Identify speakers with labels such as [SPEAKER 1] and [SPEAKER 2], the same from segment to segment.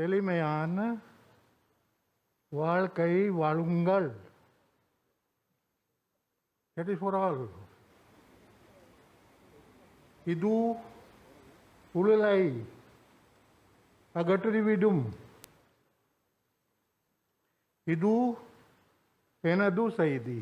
[SPEAKER 1] எளிமையான வாழ்க்கை வாழுங்கள். That is for all. Idu ululai agaturividum. Idu enadu saidi.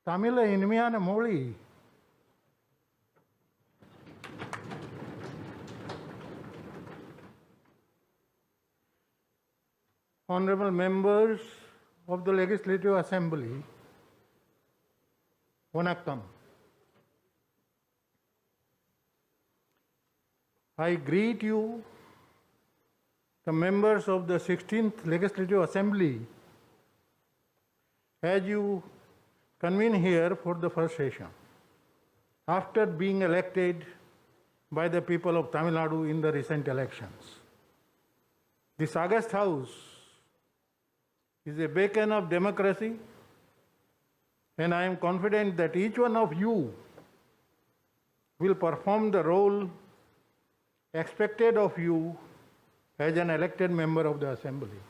[SPEAKER 1] தமிழ இனிமையான மொழி. Honorable members of the Legislative Assembly, Vanakkam. I greet you, the members of the 16th Legislative Assembly, as you convene here for the first session, after being elected by the people of Tamil Nadu in the recent elections. This August House is a beacon of democracy, and I am confident that each one of you will perform the role expected of you as an elected member of the Assembly.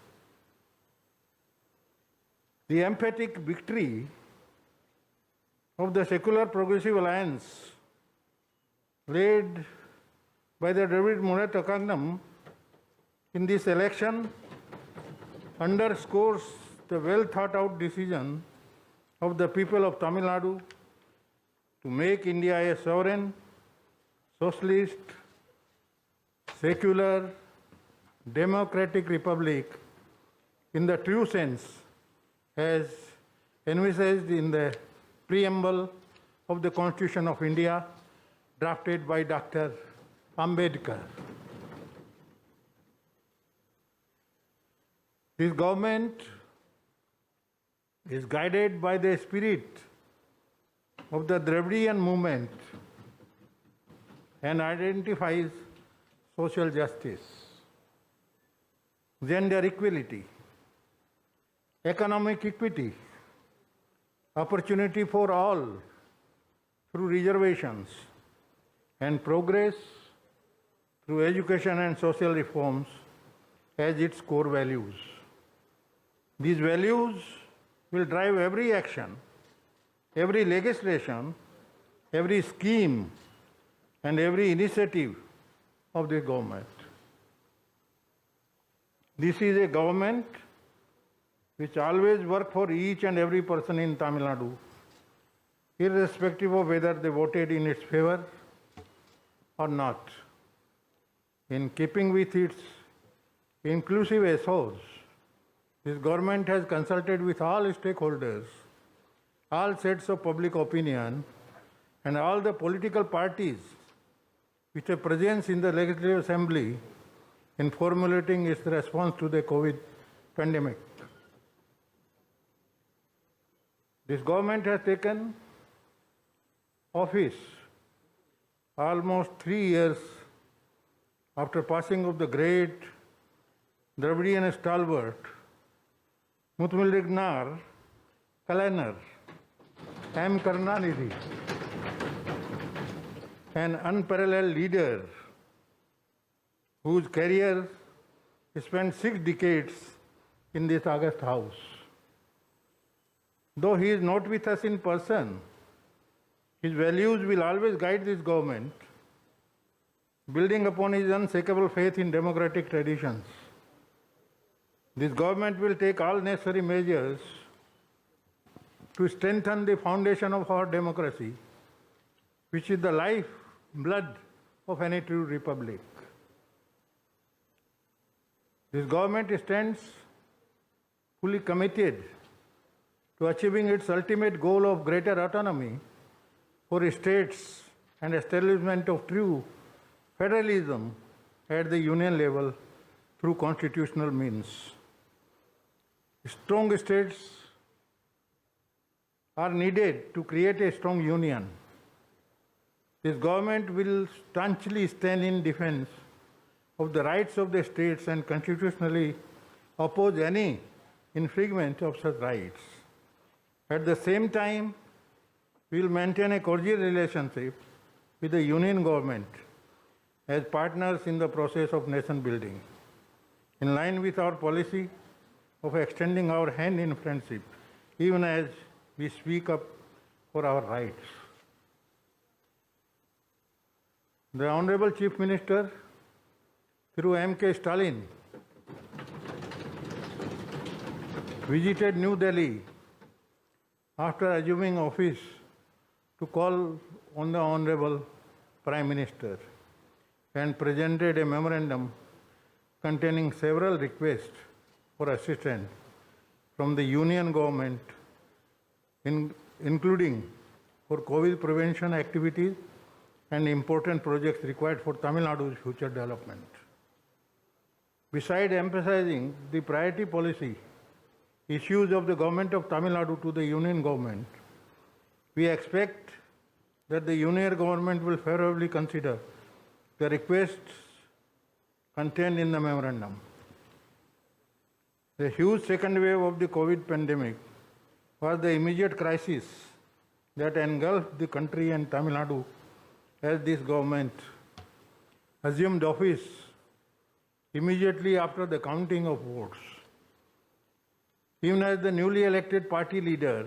[SPEAKER 1] The emphatic victory of the Secular Progressive Alliance, led by the David Munirathukangam in this election, underscores the well thought out decision of the people of Tamil Nadu to make India a sovereign, socialist, secular, democratic republic in the true sense as envisaged in the preamble of the Constitution of India, drafted by Dr. Ambedkar. This government is guided by the spirit of the Dravidian movement and identifies social justice, gender equality, economic equity, opportunity for all through reservations, and progress through education and social reforms as its core values. These values will drive every action, every legislation, every scheme, and every initiative of the government. This is a government which always work for each and every person in Tamil Nadu, irrespective of whether they voted in its favor or not. In keeping with its inclusive ethos, this government has consulted with all stakeholders, all sets of public opinion, and all the political parties with a presence in the Legislative Assembly in formulating its response to the COVID pandemic. This government has taken office almost 3 years after passing of the great Dravidian stalwart Muthukumaran Kalaignar, M. Karunanidhi, an unparalleled leader whose career spent 6 decades in this August House. Though he is not with us in person, his values will always guide this government, building upon his unshakable faith in democratic traditions. This government will take all necessary measures to strengthen the foundation of our democracy, which is the lifeblood of any true republic. This government stands fully committed to achieving its ultimate goal of greater autonomy for states and establishment of true federalism at the union level through constitutional means. Strong states are needed to create a strong union. This government will staunchly stand in defense of the rights of the states and constitutionally oppose any infringement of such rights. At the same time, we will maintain a cordial relationship with the Union government as partners in the process of nation building. In line with our policy of extending our hand in friendship, even as we speak up for our rights. The Honorable Chief Minister, through M.K. Stalin, visited New Delhi after assuming office to call on the Honorable Prime Minister and presented a memorandum containing several requests for assistance from the Union government, including for COVID prevention activities and important projects required for Tamil Nadu's future development. Besides emphasizing the priority policy issues of the government of Tamil Nadu to the Union government, we expect that the Union government will favorably consider the requests contained in the memorandum. The huge second wave of the COVID pandemic was the immediate crisis that engulfed the country and Tamil Nadu as this government assumed office immediately after the counting of votes. Even as the newly elected party leader,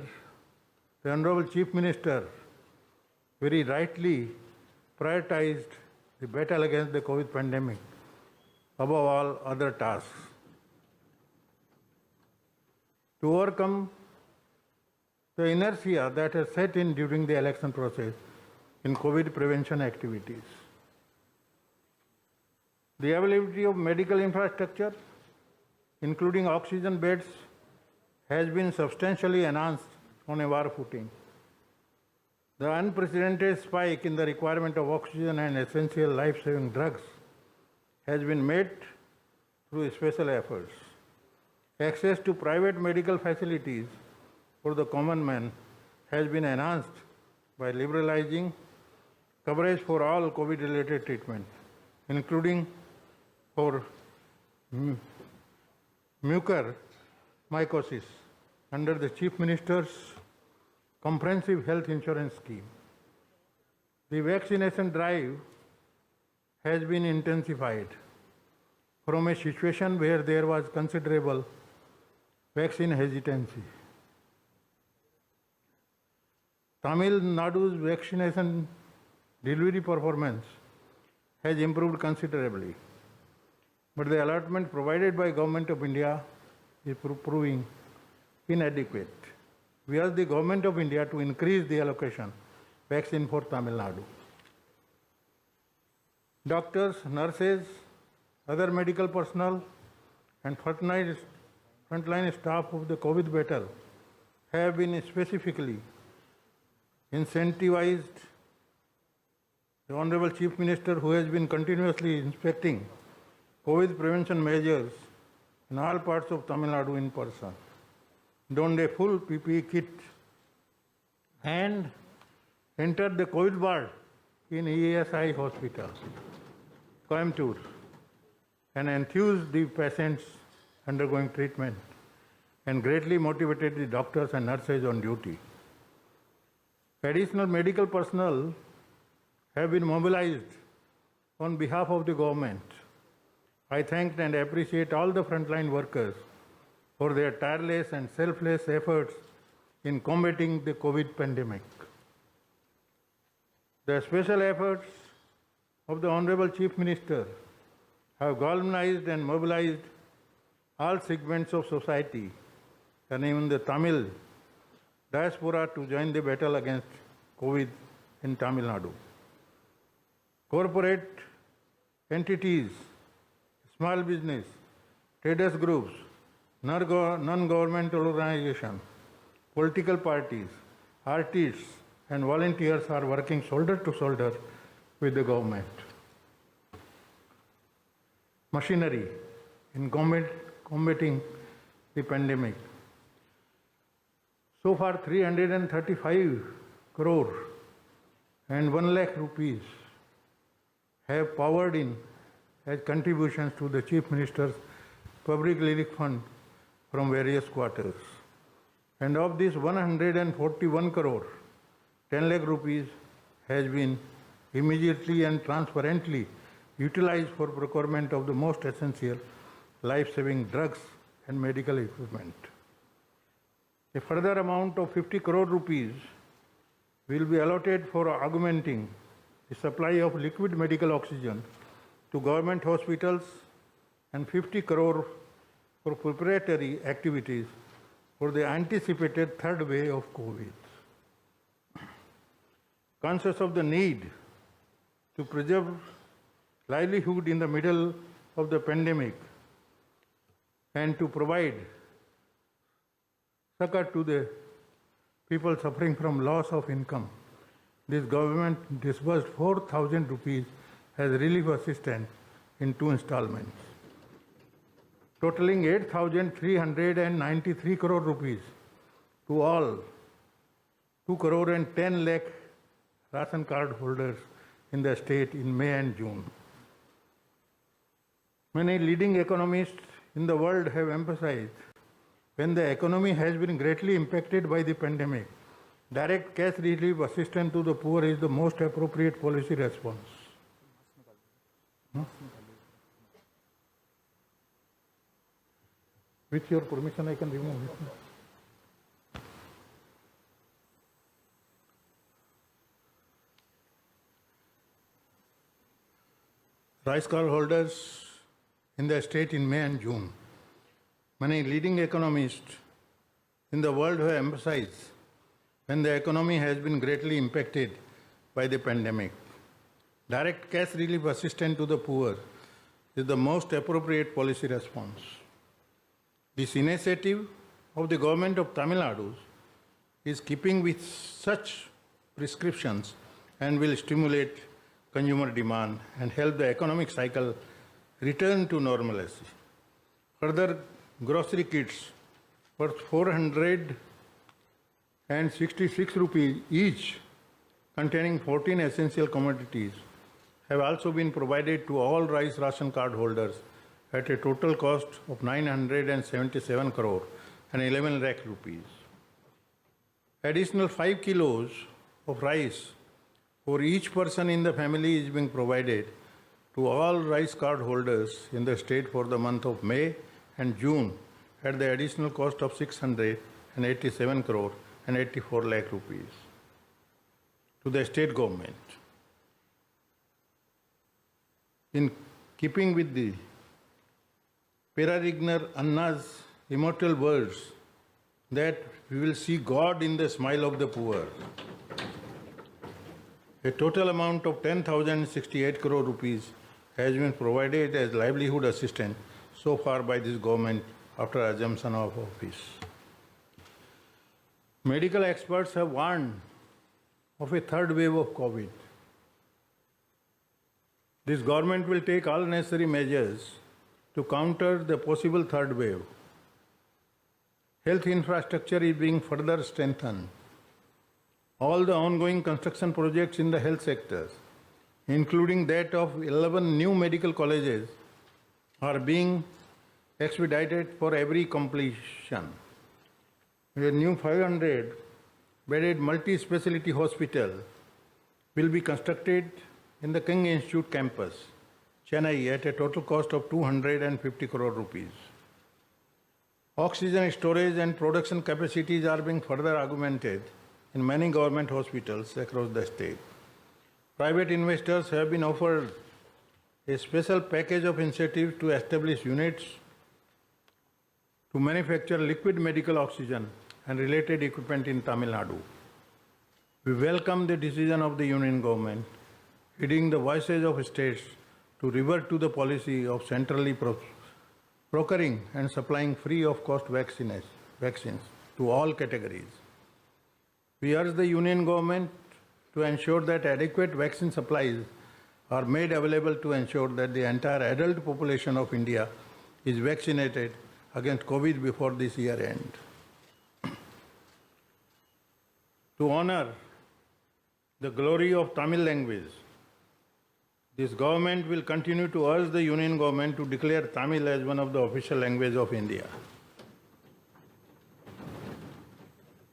[SPEAKER 1] the Honorable Chief Minister very rightly prioritized the battle against the COVID pandemic above all other tasks. To overcome the inertia that has set in during the election process in COVID prevention activities, the availability of medical infrastructure, including oxygen beds, has been substantially enhanced on a war footing. The unprecedented spike in the requirement of oxygen and essential life-saving drugs has been made through special efforts. Access to private medical facilities for the common man has been enhanced by liberalizing coverage for all COVID-related treatment, including for mucormycosis under the Chief Minister's Comprehensive Health Insurance Scheme. The vaccination drive has been intensified from a situation where there was considerable vaccine hesitancy. Tamil Nadu's vaccination delivery performance has improved considerably, but the allotment provided by Government of India is proving inadequate. We ask the Government of India to increase the allocation vaccine for Tamil Nadu. Doctors, nurses, other medical personnel, and frontline staff of the COVID battle have been specifically incentivized. The Honorable Chief Minister, who has been continuously inspecting COVID prevention measures in all parts of Tamil Nadu in person, donned a full PPE kit and entered the COVID ward in ESI Hospital, Coimbatore, and enthused the patients undergoing treatment and greatly motivated the doctors and nurses on duty. Additional medical personnel have been mobilized on behalf of the government. I thank and appreciate all the frontline workers for their tireless and selfless efforts in combating the COVID pandemic. The special efforts of the Honorable Chief Minister have galvanized and mobilized all segments of society and even the Tamil diaspora to join the battle against COVID in Tamil Nadu. Corporate entities, small business, traders groups, non-governmental organizations, political parties, artists, and volunteers are working shoulder to shoulder with the government. Machinery in combating the pandemic. So far, 335 crore and 1 lakh rupees have poured in as contributions to the Chief Minister's public relief fund from various quarters. And of this 141 crore, 10 lakh rupees has been immediately and transparently utilized for procurement of the most essential life-saving drugs and medical equipment. A further amount of 50 crore rupees will be allotted for augmenting the supply of liquid medical oxygen to government hospitals and 50 crore for preparatory activities for the anticipated third wave of COVID. Conscious of the need to preserve livelihood in the middle of the pandemic and to provide succor to the people suffering from loss of income, this government disbursed 4,000 rupees as relief assistance in 2 installments, totaling 8,393 crore rupees to all 2 crore and 10 lakh ration card holders in the state in May and June. Many leading economists in the world have emphasized when the economy has been greatly impacted by the pandemic, direct cash relief assistance to the poor is the most appropriate policy response. With your permission, I can remove it. Rice card holders in the state in May and June. Many leading economists in the world have emphasized when the economy has been greatly impacted by the pandemic, direct cash relief assistance to the poor is the most appropriate policy response. This initiative of the government of Tamil Nadu is keeping with such prescriptions and will stimulate consumer demand and help the economic cycle return to normalcy. Further, grocery kits worth 466 rupees each, containing 14 essential commodities, have also been provided to all rice ration card holders at a total cost of 977 crore and 11 lakh rupees. Additional 5 kilos of rice for each person in the family is being provided to all rice card holders in the state for the month of May and June at the additional cost of 687 crore and 84 lakh rupees to the state government. In keeping with the Peregrine Anna's immortal words that we will see God in the smile of the poor, a total amount of 10,068 crore rupees has been provided as livelihood assistance so far by this government after assumption of office. Medical experts have warned of a third wave of COVID. This government will take all necessary measures to counter the possible third wave. Health infrastructure is being further strengthened. All the ongoing construction projects in the health sectors, including that of 11 new medical colleges, are being expedited for every completion. A new 500-bedded multi-speciality hospital will be constructed in the King Institute campus, Chennai, at a total cost of 250 crore rupees. Oxygen storage and production capacities are being further augmented in many government hospitals across the state. Private investors have been offered a special package of incentives to establish units to manufacture liquid medical oxygen and related equipment in Tamil Nadu. We welcome the decision of the Union government, heeding the voices of states to revert to the policy of centrally procuring and supplying free of cost vaccines to all categories. We urge the Union government to ensure that adequate vaccine supplies are made available to ensure that the entire adult population of India is vaccinated against COVID before this year end. To honor the glory of Tamil language, This government will continue to urge the Union government to declare Tamil as one of the official languages of India.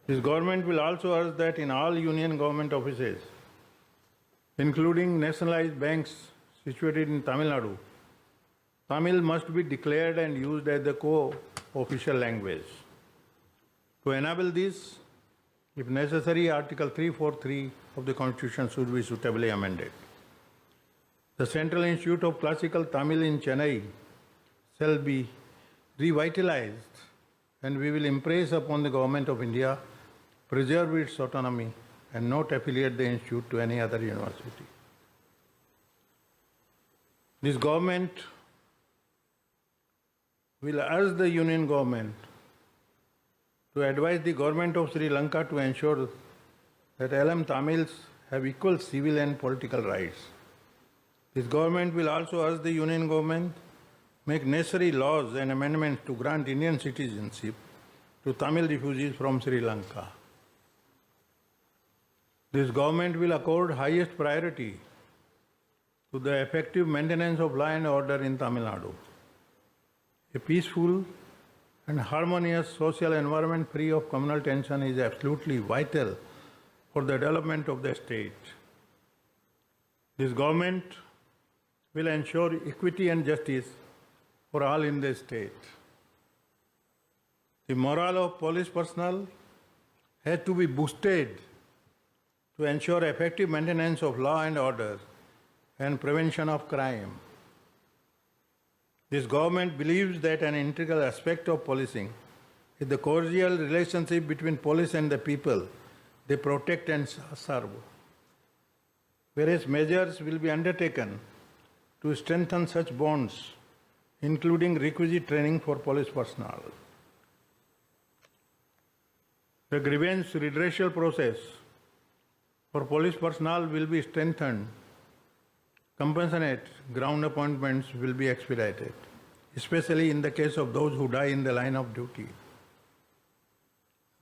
[SPEAKER 1] This government will also urge that in all Union government offices, including nationalized banks situated in Tamil Nadu, Tamil must be declared and used as the co-official language. To enable this, if necessary, Article 343 of the Constitution should be suitably amended. The Central Institute of Classical Tamil in Chennai shall be revitalized, and we will impress upon the Government of India preserve its autonomy and not affiliate the institute to any other university. This government will urge the Union government to advise the government of Sri Lanka to ensure that LM Tamils have equal civil and political rights. This government will also urge the Union government make necessary laws and amendments to grant Indian citizenship to Tamil refugees from Sri Lanka. This government will accord highest priority to the effective maintenance of law and order in Tamil Nadu. A peaceful and harmonious social environment free of communal tension is absolutely vital for the development of the state. This government will ensure equity and justice for all in the state. The morale of police personnel has to be boosted to ensure effective maintenance of law and order and prevention of crime. This government believes that an integral aspect of policing is the cordial relationship between police and the people they protect and serve. Various measures will be undertaken to strengthen such bonds, including requisite training for police personnel. The grievance redressal process for police personnel will be strengthened. Compassionate ground appointments will be expedited, especially in the case of those who die in the line of duty.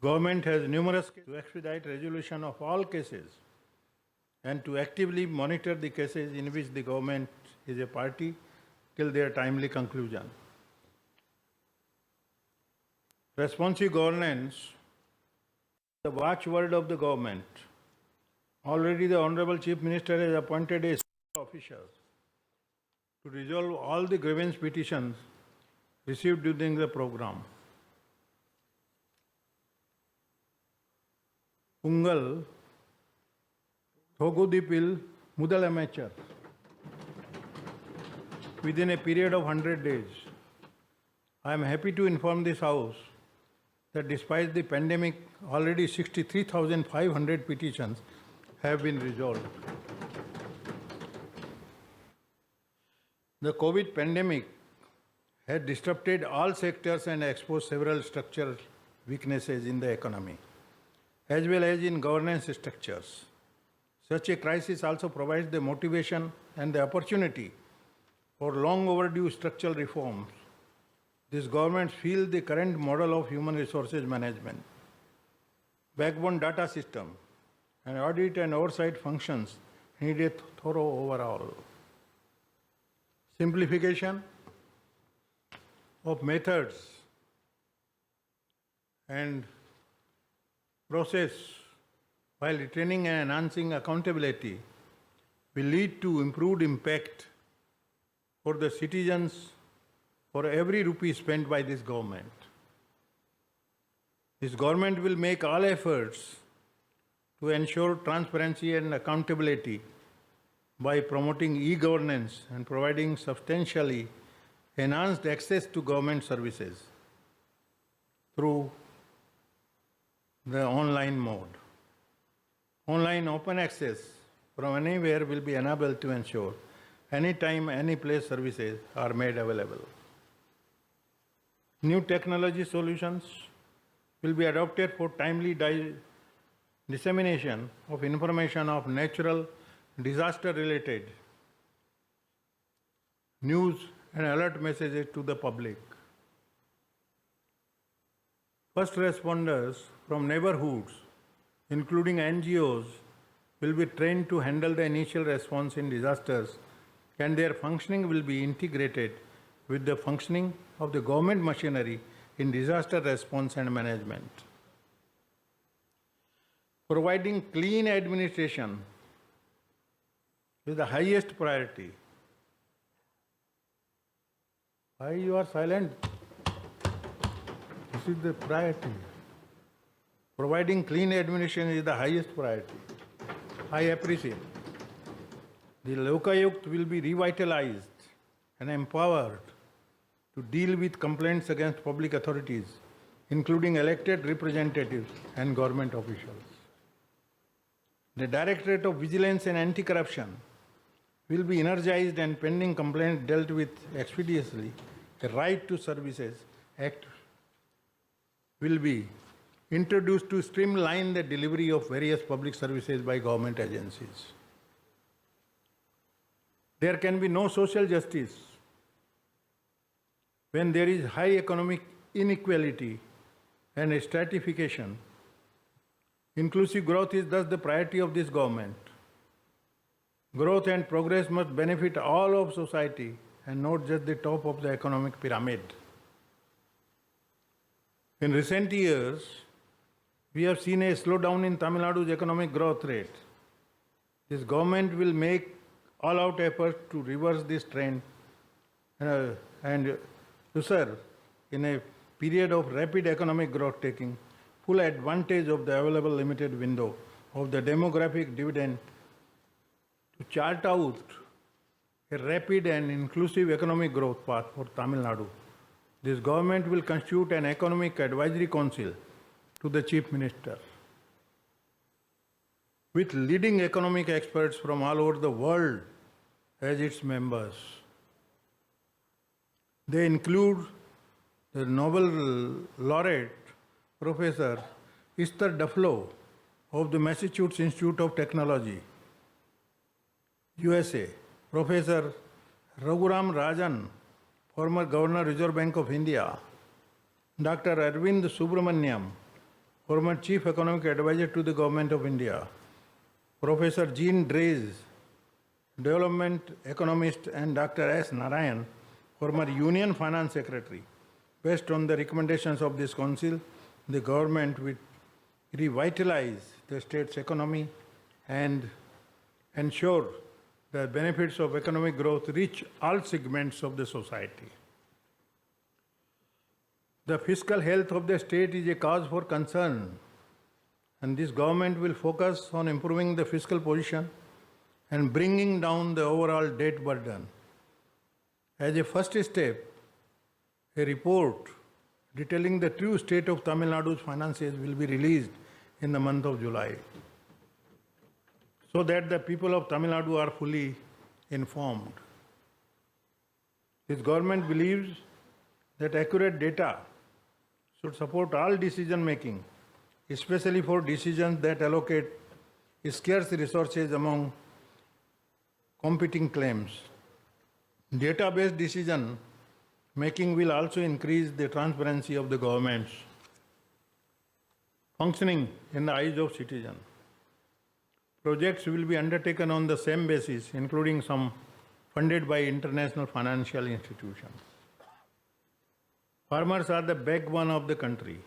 [SPEAKER 1] Government has numerous cases to expedite resolution of all cases and to actively monitor the cases in which the government is a party till their timely conclusion. Responsive governance, the watchword of the government. Already the Honorable Chief Minister has appointed a officials to resolve all the grievance petitions received during the program. Ungal Thogudipil Mudal Amateur within a period of 100 days. I am happy to inform this House that despite the pandemic, already 63,500 petitions have been resolved. The COVID pandemic had disrupted all sectors and exposed several structural weaknesses in the economy, as well as in governance structures. Such a crisis also provides the motivation and the opportunity for long overdue structural reforms. This government feels the current model of human resources management, backbone data system, and audit and oversight functions need a thorough overhaul. Simplification of methods and process while retaining and enhancing accountability will lead to improved impact for the citizens for every rupee spent by this government. This government will make all efforts to ensure transparency and accountability by promoting e-governance and providing substantially enhanced access to government services through the online mode. Online open access from anywhere will be enabled to ensure anytime, any place services are made available. New technology solutions will be adopted for timely dissemination of information of natural disaster-related news and alert messages to the public. First responders from neighborhoods, including NGOs, will be trained to handle the initial response in disasters and their functioning will be integrated with the functioning of the government machinery in disaster response and management. Providing clean administration is the highest priority. Why you are silent? This is the priority. Providing clean administration is the highest priority. I appreciate. The Lokayukt will be revitalized and empowered to deal with complaints against public authorities, including elected representatives and government officials. The Directorate of Vigilance and Anti-Corruption will be energized and pending complaints dealt with expeditiously. The Right to Services Act will be introduced to streamline the delivery of various public services by government agencies. There can be no social justice when there is high economic inequality and stratification. Inclusive growth is thus the priority of this government. Growth and progress must benefit all of society and not just the top of the economic pyramid. In recent years, we have seen a slowdown in Tamil Nadu's economic growth rate. This government will make all-out efforts to reverse this trend and to serve in a period of rapid economic growth, taking full advantage of the available limited window of the demographic dividend to chart out a rapid and inclusive economic growth path for Tamil Nadu. This government will constitute an economic advisory council to the Chief Minister with leading economic experts from all over the world as its members. They include the Nobel laureate Professor Esther Duflo of the Massachusetts Institute of Technology, USA, Professor Raghuram Rajan, former Governor, Reserve Bank of India, Dr. Arvind Subramaniam, former Chief Economic Advisor to the Government of India, Professor Jean Drèze, Development Economist, and Dr. S. Narayan, former Union Finance Secretary. Based on the recommendations of this Council, the government will revitalize the state's economy and ensure the benefits of economic growth reach all segments of the society. The fiscal health of the state is a cause for concern, and this government will focus on improving the fiscal position and bringing down the overall debt burden. As a first step, a report detailing the true state of Tamil Nadu's finances will be released in the month of July, so that the people of Tamil Nadu are fully informed. This government believes that accurate data should support all decision making, especially for decisions that allocate scarce resources among competing claims. Data-based decision making will also increase the transparency of the government's functioning in the eyes of citizens. Projects will be undertaken on the same basis, including some funded by international financial institutions. Farmers are the backbone of the country.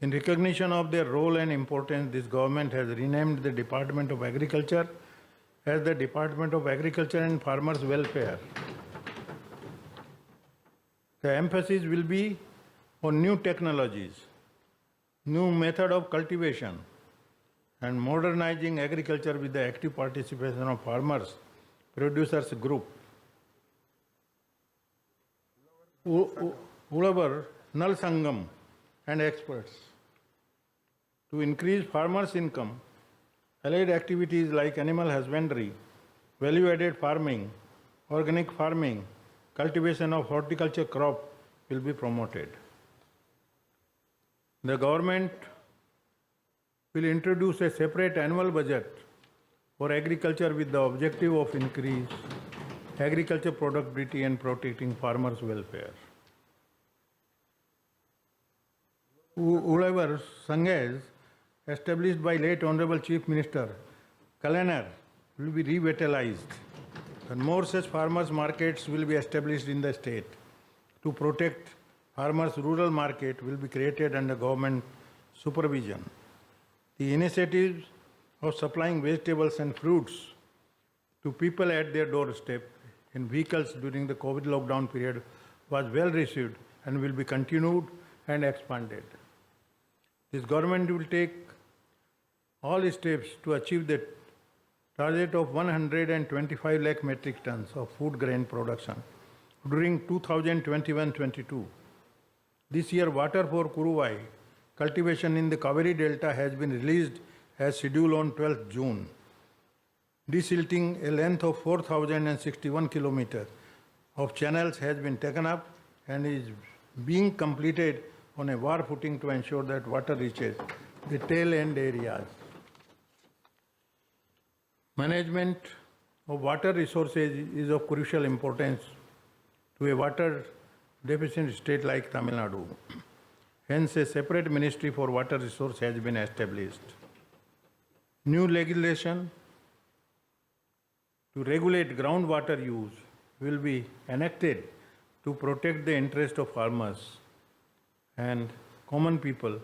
[SPEAKER 1] In recognition of their role and importance, this government has renamed the Department of Agriculture as the Department of Agriculture and Farmers' Welfare. The emphasis will be on new technologies, new method of cultivation, and modernizing agriculture with the active participation of farmers, producers group. Ulavar, Nal Sangam, and experts. To increase farmers' income, allied activities like animal husbandry, value-added farming, organic farming, cultivation of horticulture crop will be promoted. The government will introduce a separate annual budget for agriculture with the objective of increase agriculture productivity and protecting farmers' welfare. Ulavar Sanghas, established by late Honorable Chief Minister Kalainer, will be revitalized And more such farmers markets will be established in the state. To protect farmers' rural market will be created under government supervision. The initiatives of supplying vegetables and fruits to people at their doorstep in vehicles during the COVID lockdown period was well received and will be continued and expanded. This government will take all steps to achieve the target of 125 lakh metric tons of food grain production during 2021-22. This year, water for Kuruvai cultivation in the Kaveri Delta has been released as scheduled on 12th June, desilting a length of 4,061 kilometers of channels has been taken up and is being completed on a war footing to ensure that water reaches the tail end areas. Management of water resources is of crucial importance to a water deficient state like Tamil Nadu. Hence, a separate ministry for water resource has been established. New legislation to regulate groundwater use will be enacted to protect the interest of farmers and common people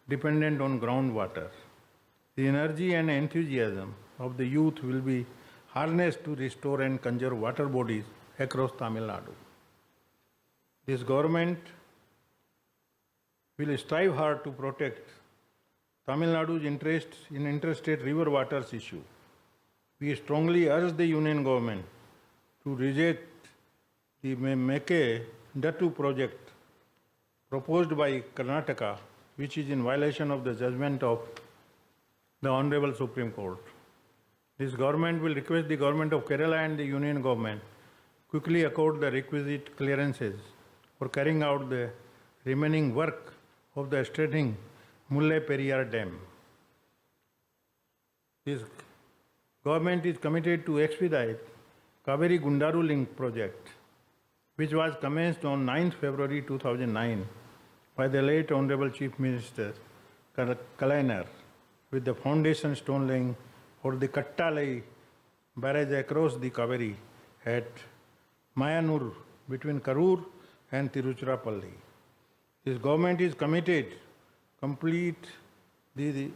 [SPEAKER 1] dependent on groundwater. The energy and enthusiasm of the youth will be harnessed to restore and conserve water bodies across Tamil Nadu. This government will strive hard to protect Tamil Nadu's interests in interstate river waters issue. We strongly urge the Union government to reject the Meke Datu project proposed by Karnataka, which is in violation of the judgment of the Honorable Supreme Court. This government will request the government of Kerala and the Union government quickly accord the requisite clearances for carrying out the remaining work of the strengthening Mullai Periyar Dam. This government is committed to expedite Kaveri Gundaru Link project, which was commenced on 9th February 2009 by the late Honorable Chief Minister Kalainer, with the foundation stone laying for the Kattalai barrage across the Kaveri at Mayanur between Karur and Tiruchirappalli. This government is committed to complete the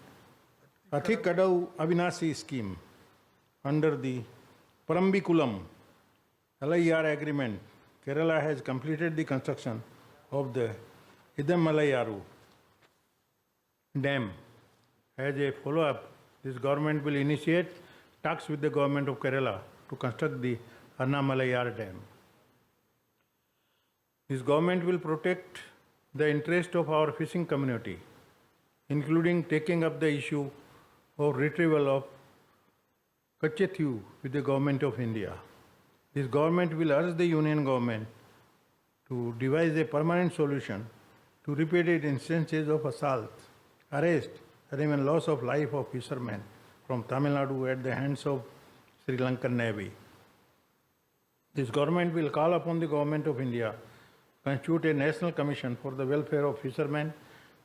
[SPEAKER 1] Athikadau Avinasi scheme under the Parambikulam LIR agreement. Kerala has completed the construction of the Idamalayaru Dam. As a follow-up, this government will initiate talks with the government of Kerala to construct the Annamalayar Dam. This government will protect the interest of our fishing community, including taking up the issue of retrieval of Kachethu with the government of India. This government will urge the Union government to devise a permanent solution to repeated instances of assault, arrest, and even loss of life of fishermen from Tamil Nadu at the hands of Sri Lankan Navy. This government will call upon the government of India to constitute a national commission for the welfare of fishermen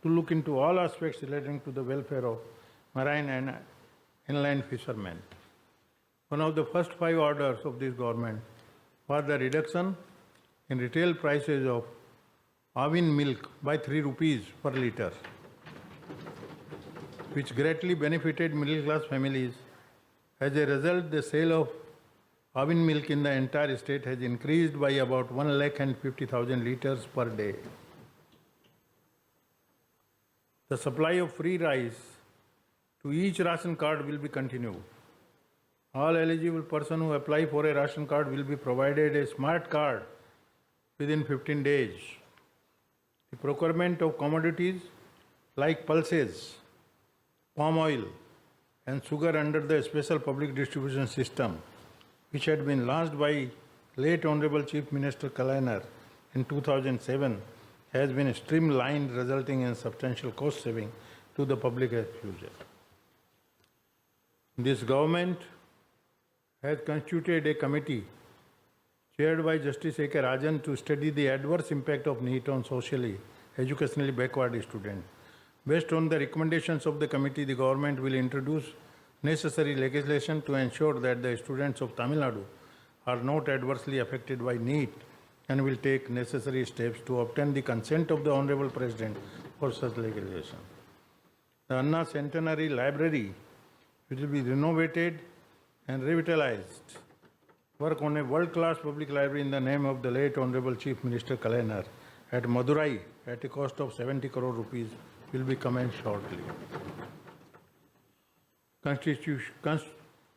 [SPEAKER 1] to look into all aspects relating to the welfare of marine and inland fishermen. One of the first 5 orders of this government was the reduction in retail prices of Avin milk by 3 rupees per litre, which greatly benefited middle-class families. As a result, the sale of Avin milk in the entire state has increased by about 1,50,000 litres per day. The supply of free rice to each ration card will be continued. All eligible persons who apply for a ration card will be provided a smart card within 15 days. The procurement of commodities like pulses, palm oil, and sugar under the special public distribution system, which had been launched by late Honorable Chief Minister Kalainer in 2007, has been streamlined, resulting in substantial cost saving to the public as usual. This government has constituted a committee chaired by Justice A.K. Rajan to study the adverse impact of NEET on socially, educationally backward students. Based on the recommendations of the committee, the government will introduce necessary legislation to ensure that the students of Tamil Nadu are not adversely affected by NEET and will take necessary steps to obtain the consent of the Honorable President for such legislation. The Anna Centenary Library, which will be renovated and revitalized, work on a world-class public library in the name of the late Honorable Chief Minister Kalaignar at Madurai at a cost of 70 crore rupees will be commenced shortly.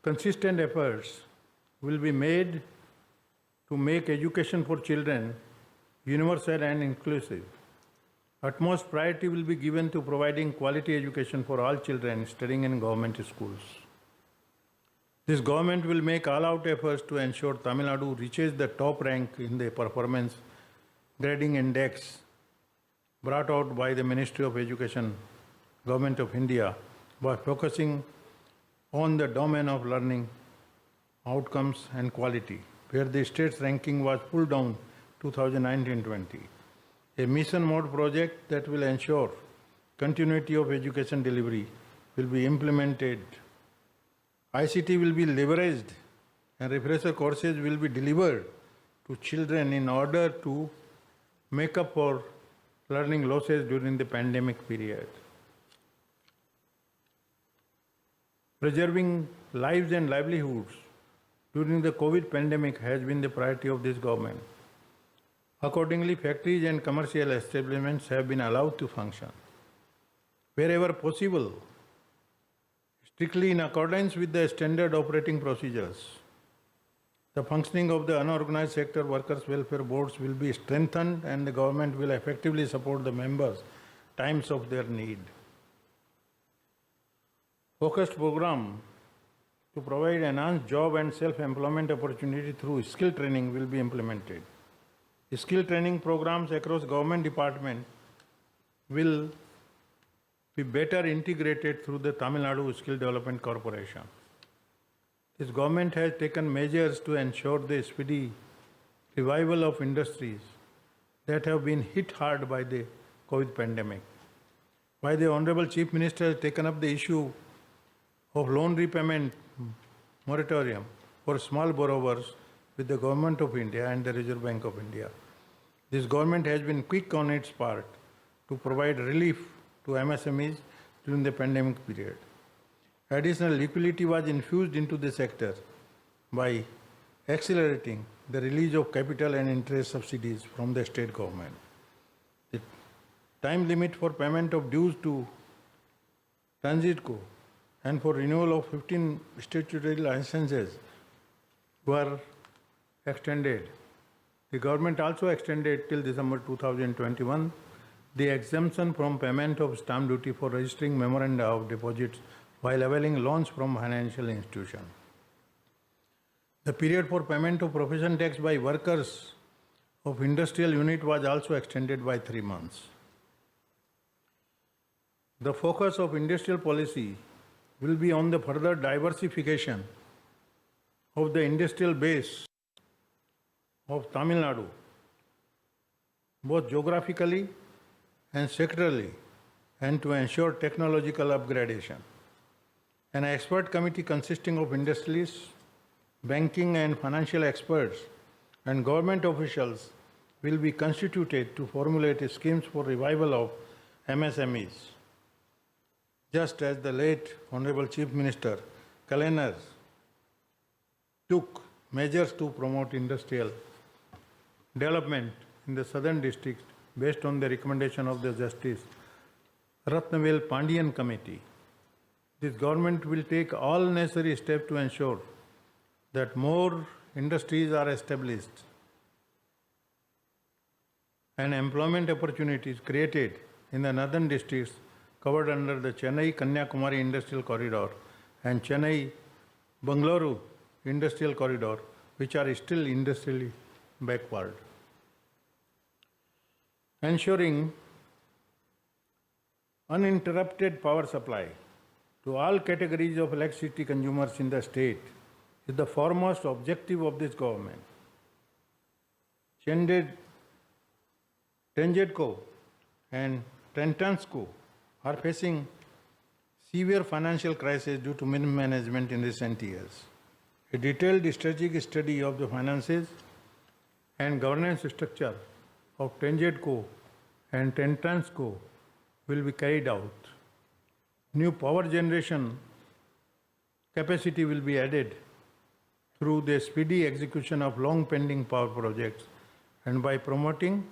[SPEAKER 1] Consistent efforts will be made to make education for children universal and inclusive. Utmost priority will be given to providing quality education for all children studying in government schools. This government will make all-out efforts to ensure Tamil Nadu reaches the top rank in the performance grading index brought out by the Ministry of Education, Government of India, by focusing on the domain of learning, outcomes and quality, where the state's ranking was pulled down 2019-20. A mission mode project that will ensure continuity of education delivery will be implemented. ICT will be leveraged and refresher courses will be delivered to children in order to make up for learning losses during the pandemic period. Preserving lives and livelihoods during the COVID pandemic has been the priority of this government. Accordingly, factories and commercial establishments have been allowed to function. Wherever possible, strictly in accordance with the standard operating procedures, the functioning of the unorganized sector workers' welfare boards will be strengthened and the government will effectively support the members times of their need. Focused program to provide enhanced job and self-employment opportunity through skill training will be implemented. Skill training programs across government departments will be better integrated through the Tamil Nadu Skill Development Corporation. This government has taken measures to ensure the speedy revival of industries that have been hit hard by the COVID pandemic. Why the Honorable Chief Minister has taken up the issue of loan repayment moratorium for small borrowers with the Government of India and the Reserve Bank of India. This government has been quick on its part to provide relief to MSMEs during the pandemic period. Additional liquidity was infused into the sector by accelerating the release of capital and interest subsidies from the state government. The time limit for payment of dues to Transitco and for renewal of 15 statutory licenses were extended. The government also extended till December 2021 the exemption from payment of stamp duty for registering memoranda of deposits while availing loans from financial institutions. The period for payment of profession tax by workers of industrial unit was also extended by 3 months. The focus of industrial policy will be on the further diversification of the industrial base of Tamil Nadu, both geographically and sectorally, and to ensure technological upgradation. An expert committee consisting of industrialists, banking and financial experts, and government officials will be constituted to formulate schemes for revival of MSMEs. Just as the late Honorable Chief Minister Kalaignar took measures to promote industrial development in the southern districts based on the recommendation of the Justice Ratnavel Pandian Committee, this government will take all necessary steps to ensure that more industries are established and employment opportunities created in the northern districts covered under the Chennai-Kanyakumari Industrial Corridor and Chennai-Bangalore Industrial Corridor, which are still industrially backward. Ensuring uninterrupted power supply to all categories of electricity consumers in the state is the foremost objective of this government. Transitco and Transco are facing severe financial crisis due to mismanagement in recent years. A detailed strategic study of the finances and governance structure of TANGEDCO and TENTRANSCO will be carried out. New power generation capacity will be added through the speedy execution of long pending power projects and by promoting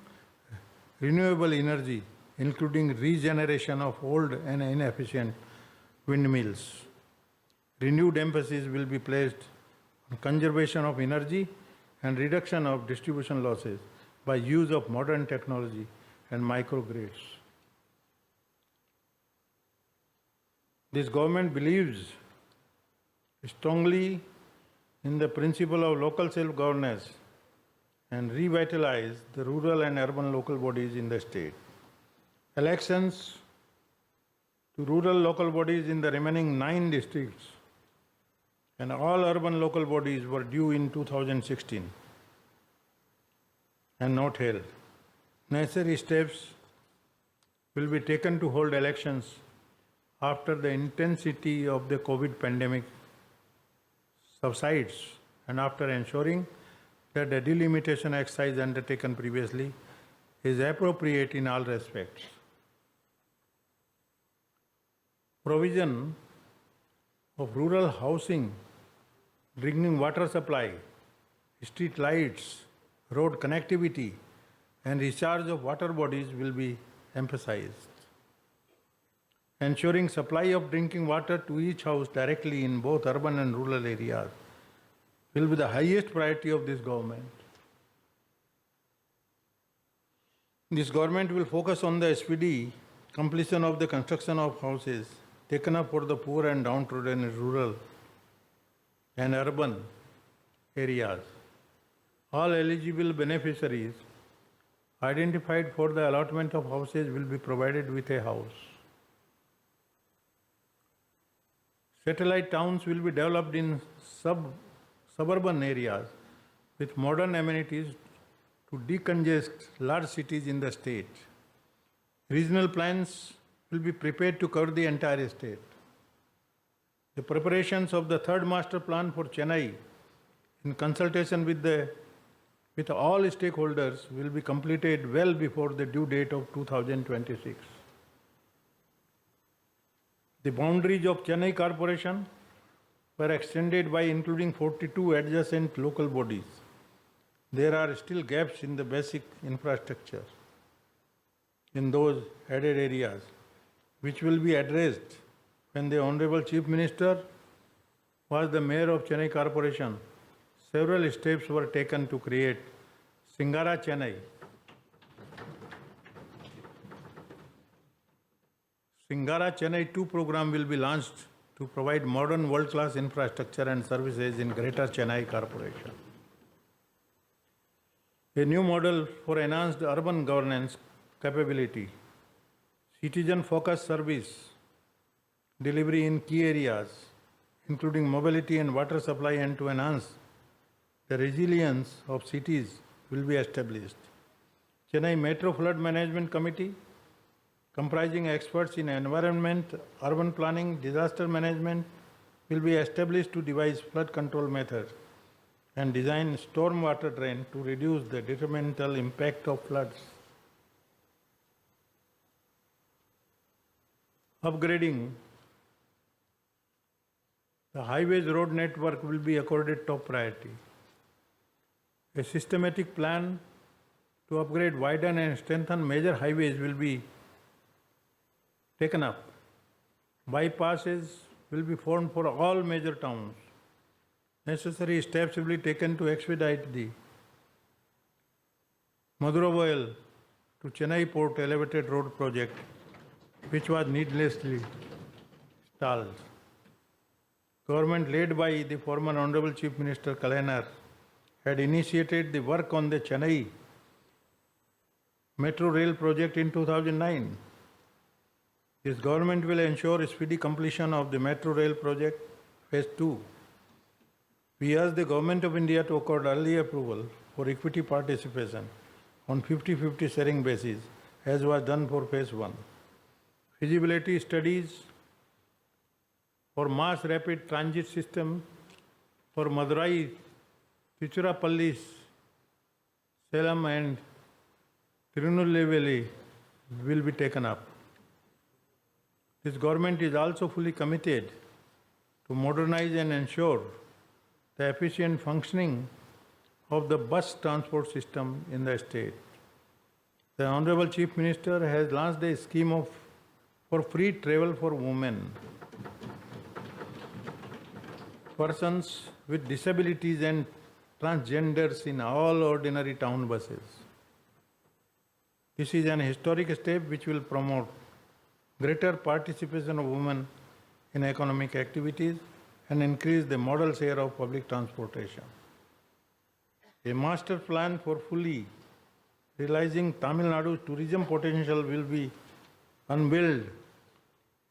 [SPEAKER 1] renewable energy, including regeneration of old and inefficient windmills. Renewed emphasis will be placed on conservation of energy and reduction of distribution losses by use of modern technology and microgrids. This government believes strongly in the principle of local self-governance and revitalize the rural and urban local bodies in the state. Elections to rural local bodies in the remaining 9 districts and all urban local bodies were due in 2016 and not held. Necessary steps will be taken to hold elections after the intensity of the COVID pandemic subsides and after ensuring that the delimitation exercise undertaken previously is appropriate in all respects. Provision of rural housing, drinking water supply, street lights, road connectivity, and recharge of water bodies will be emphasized. Ensuring supply of drinking water to each house directly in both urban and rural areas will be the highest priority of this government. This government will focus on the speedy completion of the construction of houses taken up for the poor and downtrodden in rural and urban areas. All eligible beneficiaries identified for the allotment of houses will be provided with a house. Satellite towns will be developed in suburban areas with modern amenities to decongest large cities in the state. Regional plans will be prepared to cover the entire state. The preparations of the third master plan for Chennai in consultation with all stakeholders will be completed well before the due date of 2026. The boundaries of Chennai Corporation were extended by including 42 adjacent local bodies. There are still gaps in the basic infrastructure in those added areas, which will be addressed when the Honorable Chief Minister was the Mayor of Chennai Corporation. Several steps were taken to create Singara Chennai. Singara Chennai 2 program will be launched to provide modern world-class infrastructure and services in Greater Chennai Corporation. A new model for enhanced urban governance capability, citizen-focused service delivery in key areas, including mobility and water supply, and to enhance the resilience of cities will be established. Chennai Metro Flood Management Committee, comprising experts in environment, urban planning, disaster management, will be established to devise flood control methods and design stormwater drain to reduce the detrimental impact of floods. Upgrading the highways road network will be accorded top priority. A systematic plan to upgrade, widen and strengthen major highways will be taken up. Bypasses will be formed for all major towns. Necessary steps will be taken to expedite the Madurai to Chennai Port elevated road project, which was needlessly stalled. Government led by the former Honorable Chief Minister Kalainer had initiated the work on the Chennai Metro Rail project in 2009. This government will ensure speedy completion of the Metro Rail project phase 2. We ask the Government of India to accord early approval for equity participation on 50-50 sharing basis, as was done for phase 1. Feasibility studies for mass rapid transit system for Madurai, Tiruchirappalli, Salem and Tirunelveli will be taken up. This government is also fully committed to modernize and ensure the efficient functioning of the bus transport system in the state. The Honorable Chief Minister has launched a scheme for free travel for women, persons with disabilities and transgenders in all ordinary town buses. This is an historic step which will promote greater participation of women in economic activities and increase the modal share of public transportation. A master plan for fully realizing Tamil Nadu's tourism potential will be unveiled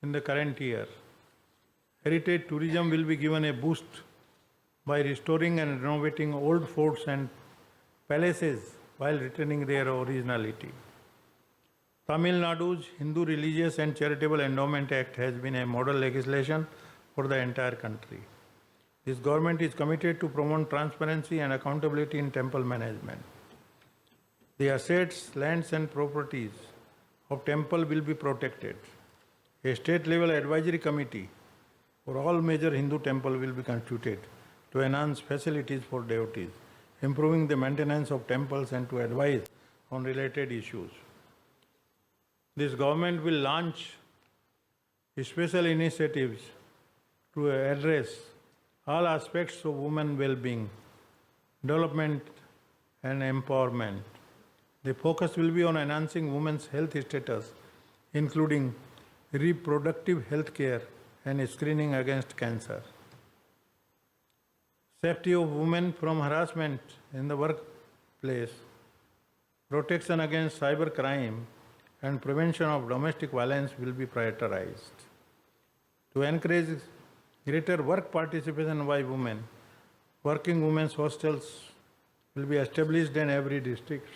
[SPEAKER 1] in the current year. Heritage tourism will be given a boost by restoring and renovating old forts and palaces while retaining their originality. Tamil Nadu's Hindu Religious and Charitable Endowment Act has been a model legislation for the entire country. This government is committed to promote transparency and accountability in temple management. The assets, lands and properties of temple will be protected. A state-level advisory committee for all major Hindu temples will be constituted to enhance facilities for devotees, improving the maintenance of temples and to advise on related issues. This government will launch special initiatives to address all aspects of women well-being, development and empowerment. The focus will be on enhancing women's health status, including reproductive health care and screening against cancer. Safety of women from harassment in the workplace, protection against cyber crime, and prevention of domestic violence will be prioritized. To encourage greater work participation by women, working women's hostels will be established in every district.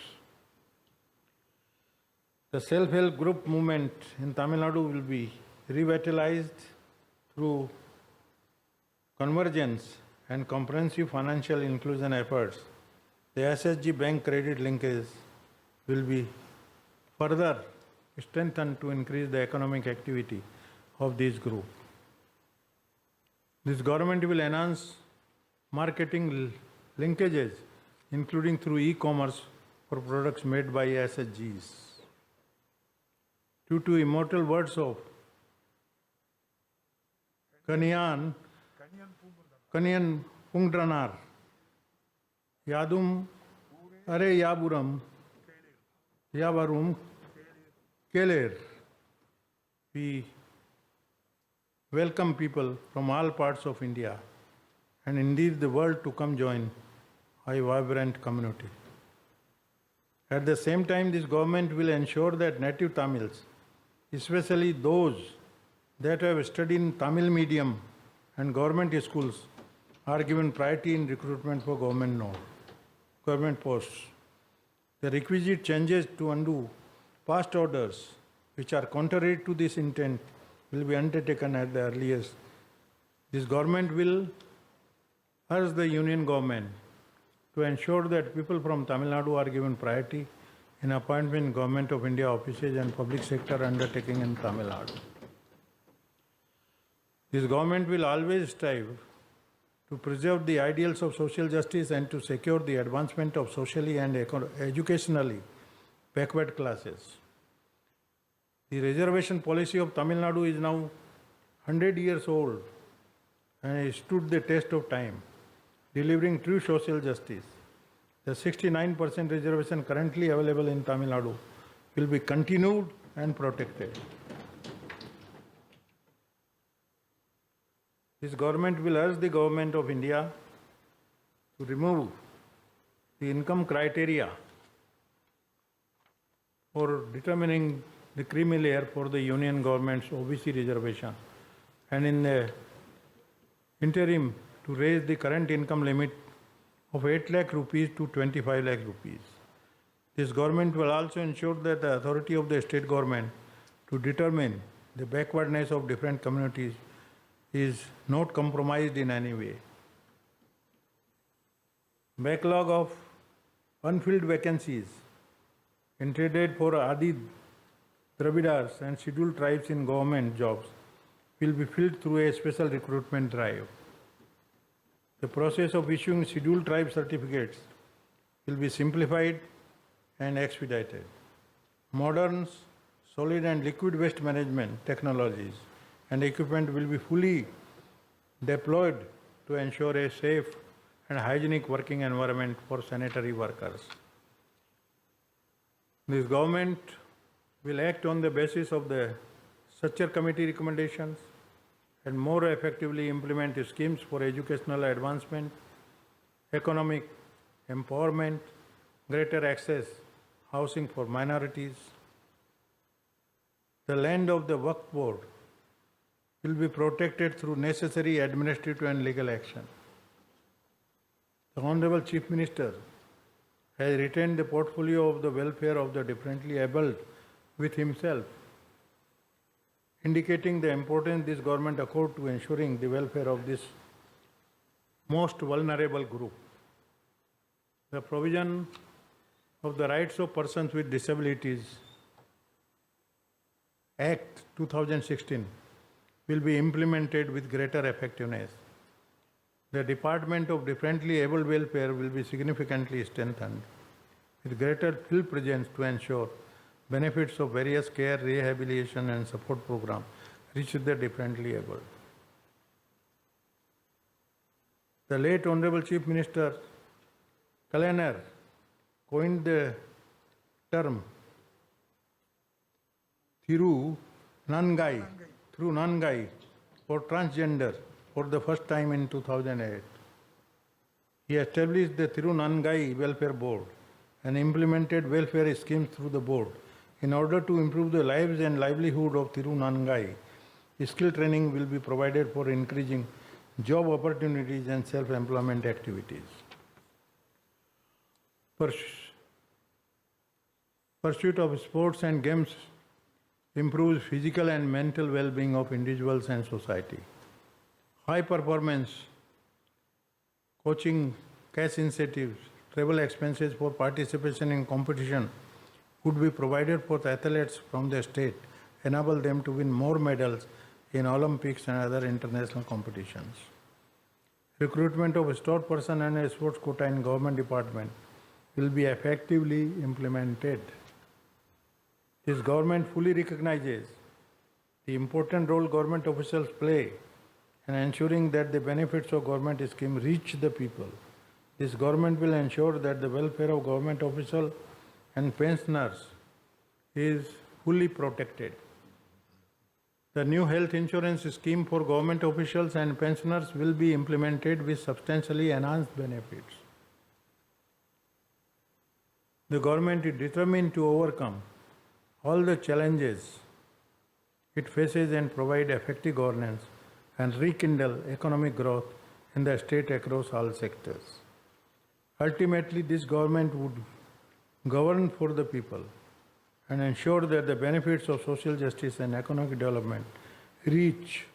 [SPEAKER 1] The self-help group movement in Tamil Nadu will be revitalized through convergence and comprehensive financial inclusion efforts. The SSG bank credit linkage will be further strengthened to increase the economic activity of this group. This government will enhance marketing linkages, including through e-commerce for products made by SSGs. Due to immortal words of Kanyan Pungdranar, Yadum Are Yaburam Yavarum Keler, we welcome people from all parts of India and indeed the world to come join a vibrant community. At the same time, this government will ensure that native Tamils, especially those that have studied in Tamil medium and government schools, are given priority in recruitment for government posts. The requisite changes to undo past orders which are contrary to this intent will be undertaken at the earliest. This government will urge the union government to ensure that people from Tamil Nadu are given priority in appointment in Government of India offices and public sector undertaking in Tamil Nadu. This government will always strive to preserve the ideals of social justice and to secure the advancement of socially and educationally backward classes. The reservation policy of Tamil Nadu is now 100 years old and it stood the test of time, delivering true social justice. The 69% reservation currently available in Tamil Nadu will be continued and protected. This government will urge the Government of India to remove the income criteria for determining the creamy layer for the union government's OBC reservation and in the interim to raise the current income limit of 8 lakh rupees to 25 lakh rupees. This government will also ensure that the authority of the state government to determine the backwardness of different communities is not compromised in any way. backlog of unfilled vacancies intended for Adi Dravidas and scheduled tribes in government jobs will be filled through a special recruitment drive. The process of issuing scheduled tribe certificates will be simplified and expedited. Modern solid and liquid waste management technologies and equipment will be fully deployed to ensure a safe and hygienic working environment for sanitary workers. This government will act on the basis of the Structure Committee recommendations and more effectively implement schemes for educational advancement, economic empowerment, greater access, housing for minorities. The land of the Waqf Board will be protected through necessary administrative and legal action. The Honorable Chief Minister has retained the portfolio of the welfare of the differently abled with himself, indicating the importance this government accords to ensuring the welfare of this most vulnerable group. The provision of the Rights of Persons with Disabilities Act 2016 will be implemented with greater effectiveness. The Department of Differently Abled Welfare will be significantly strengthened with greater field presence to ensure benefits of various care, rehabilitation and support programs reach the differently abled. The late Honorable Chief Minister Kalainer coined the term Thiru Nangai for transgender for the first time in 2008. He established the Thiru Nangai Welfare Board and implemented welfare schemes through the board. In order to improve the lives and livelihood of Thiru Nangai, skill training will be provided for increasing job opportunities and self-employment activities. Pursuit of sports and games improves physical and mental well-being of individuals and society. High performance, coaching, cash incentives, travel expenses for participation in competition would be provided for the athletes from the state, enable them to win more medals in Olympics and other international competitions. Recruitment of a sport person and a sports quota in government department will be effectively implemented. This government fully recognizes the important role government officials play in ensuring that the benefits of government scheme reach the people. This government will ensure that the welfare of government officials and pensioners is fully protected. The new health insurance scheme for government officials and pensioners will be implemented with substantially enhanced benefits. The government is determined to overcome all the challenges it faces and provide effective governance and rekindle economic growth in the state across all sectors. Ultimately, this government would govern for the people and ensure that the benefits of social justice and economic development reach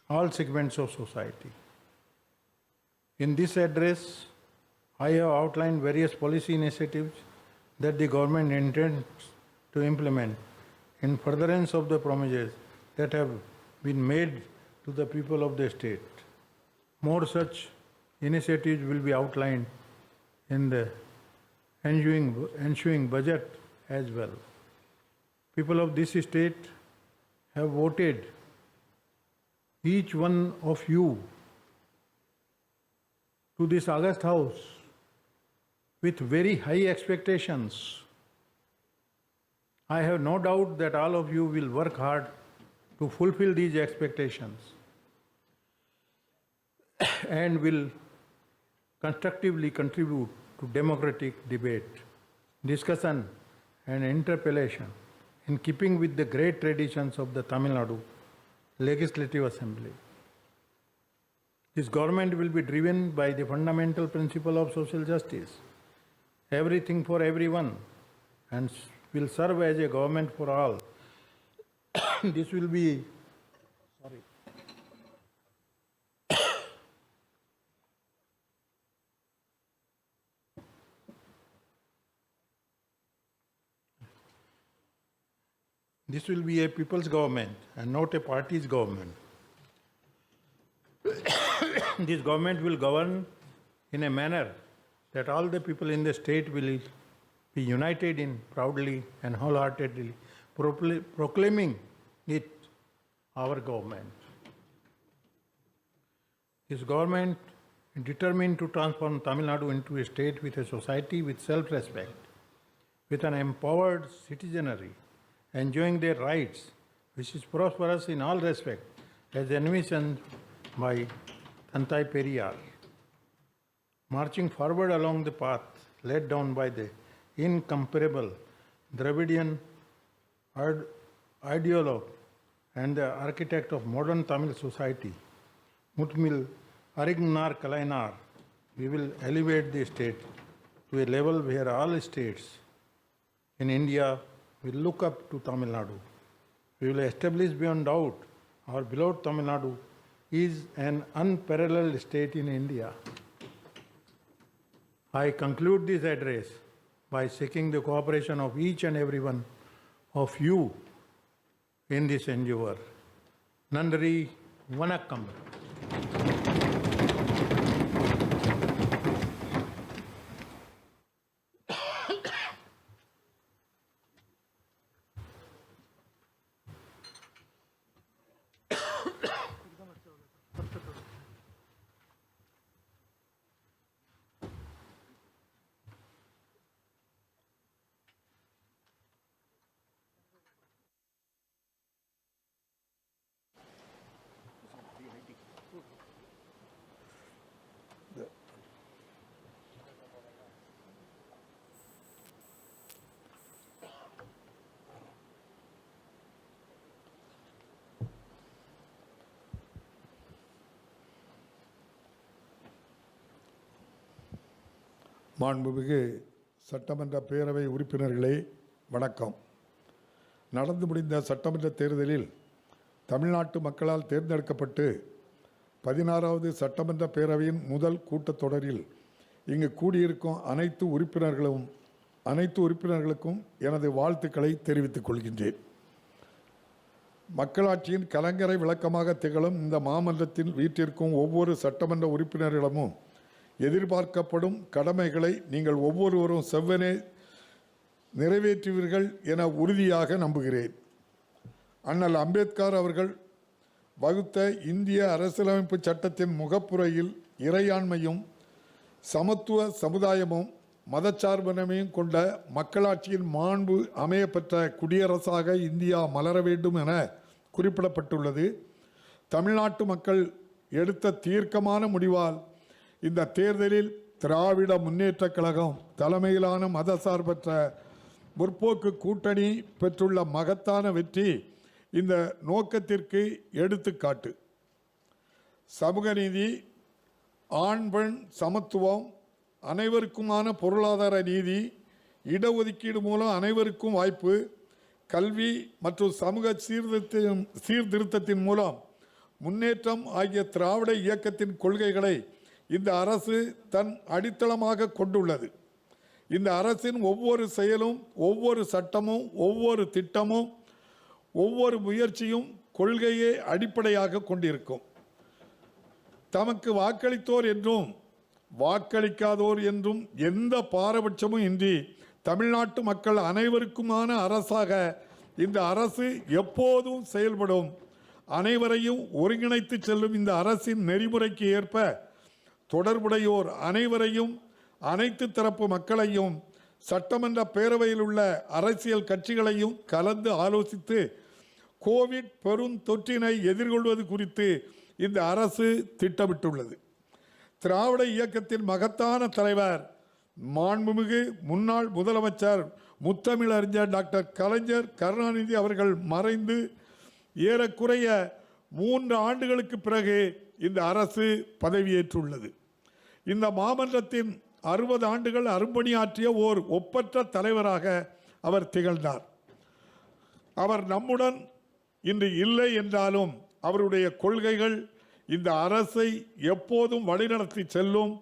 [SPEAKER 1] all segments of society. In this address, I have outlined various policy initiatives that the government intends to implement in furtherance of the promises that have been made to the people of the state. More such initiatives will be outlined in the ensuing budget as well. People of this state have voted each one of you to this August House with very high expectations. I have no doubt that all of you will work hard to fulfill these expectations and will constructively contribute to democratic debate, discussion and interpellation in keeping with the great traditions of the Tamil Nadu Legislative Assembly. This government will be driven by the fundamental principle of social justice, everything for everyone, and will serve as a government for all. This will be This will be a people's government and not a party's government. This government will govern in a manner that all the people in the state will be united in proudly and wholeheartedly proclaiming it our government. This government is determined to transform Tamil Nadu into a state with a society with self-respect, with an empowered citizenry, enjoying their rights, which is prosperous in all respects, as envisioned by Tantai Periyar. Marching forward along the path laid down by the incomparable Dravidian ideologue and the architect of modern Tamil society, Mutmil Arignar Kalainar, we will elevate the state to a level where all states in India will look up to Tamil Nadu. We will establish beyond doubt our beloved Tamil Nadu is an unparalleled state in India. I conclude this address by seeking the cooperation of each and every one of you in this endeavor. Nandri Vanakkam.
[SPEAKER 2] மாண்புமிகு சட்டமன்ற பேரவை உறுப்பினர்களே வணக்கம். நடந்து முடிந்த சட்டமன்ற தேர்தலில் தமிழ்நாட்டு மக்களால் தேர்ந்தெடுக்கப்பட்டு 16வது சட்டமன்ற பேரவையின் முதல் கூட்டத்தொடரில் இங்கு கூடியிருக்கும் அனைத்து உறுப்பினர்களுக்கும் எனது வாழ்த்துக்களை தெரிவித்துக் கொள்கின்றேன். மக்களாட்சியின் கலங்கரை விளக்கமாக திகழும் இந்த மாமன்றத்தில் வீற்றிருக்கும் ஒவ்வொரு சட்டமன்ற உறுப்பினர்களிடமும் எதிர்பார்க்கப்படும் கடமைகளை நீங்கள் ஒவ்வொருவரும் செவ்வனே நிறைவேற்றுவீர்கள் என உறுதியாக நம்புகிறேன். அண்ணல் அம்பேத்கர் அவர்கள் வகுத்த இந்திய அரசியலமைப்பு சட்டத்தின் முகப்புரையில் இறையாண்மையும் சமத்துவ சமுதாயமும் மதச்சார்பின்மையும் கொண்ட மக்களாட்சியின் மாண்பு அமையப்பெற்ற குடியரசாக இந்தியா மலர வேண்டும் என குறிப்பிடப்பட்டுள்ளது. தமிழ்நாட்டு மக்கள் எடுத்த தீர்க்கமான முடிவால் இந்த தேர்தலில் திராவிட முன்னேற்றக் கழகம் தலைமையிலான மதசார்பற்ற முற்போக்கு கூட்டணி பெற்றுள்ள மகத்தான வெற்றி இந்த நோக்கத்திற்கு எடுத்துக்காட்டு. சமூக நீதி, ஆண் பெண் சமத்துவம், அனைவருக்குமான பொருளாதார நீதி, இடஒதுக்கீடு மூலம் அனைவருக்கும் வாய்ப்பு, கல்வி மற்றும் சமூக சீர்திருத்தத்தின் மூலம் முன்னேற்றம் ஆகிய திராவிட இயக்கத்தின் கொள்கைகளை இந்த அரசு தன் அடித்தளமாக கொண்டுள்ளது. இந்த அரசின் ஒவ்வொரு செயலும், ஒவ்வொரு சட்டமும், ஒவ்வொரு திட்டமும், ஒவ்வொரு முயற்சியும் கொள்கையை அடிப்படையாக கொண்டிருக்கும். தமக்கு வாக்களித்தோர் என்றும் வாக்களிக்காதோர் என்றும் எந்த பாரபட்சமும் இன்றி தமிழ்நாட்டு மக்கள் அனைவருக்குமான அரசாக இந்த அரசு எப்போதும் செயல்படும். அனைவரையும் ஒருங்கிணைத்து செல்லும் இந்த அரசின் நெறிமுறைக்கு ஏற்ப தொடர்புடையோர் அனைவரையும், அனைத்து தரப்பு மக்களையும், சட்டமன்ற பேரவையில் உள்ள அரசியல் கட்சிகளையும் கலந்து ஆலோசித்து கோவிட் பெருந்தொற்றினை எதிர்கொள்வது குறித்து இந்த அரசு திட்டமிட்டுள்ளது. திராவிட இயக்கத்தின் மகத்தான தலைவர் மாண்புமிகு முன்னாள் முதலமைச்சர் முத்தமிழறிஞர் டாக்டர் கலைஞர் கருணாநிதி அவர்கள் மறைந்து ஏறக்குறைய 3 ஆண்டுகளுக்கு பிறகு இந்த அரசு பதவியேற்றுள்ளது. இந்த மாமன்றத்தின் 60 ஆண்டுகள் அரும்பணியாற்றிய ஓர் ஒப்பற்ற தலைவராக அவர் திகழ்ந்தார். அவர் நம்முடன் இன்று இல்லை என்றாலும் அவருடைய கொள்கைகள் இந்த அரசை எப்போதும் வழிநடத்தி செல்லும்.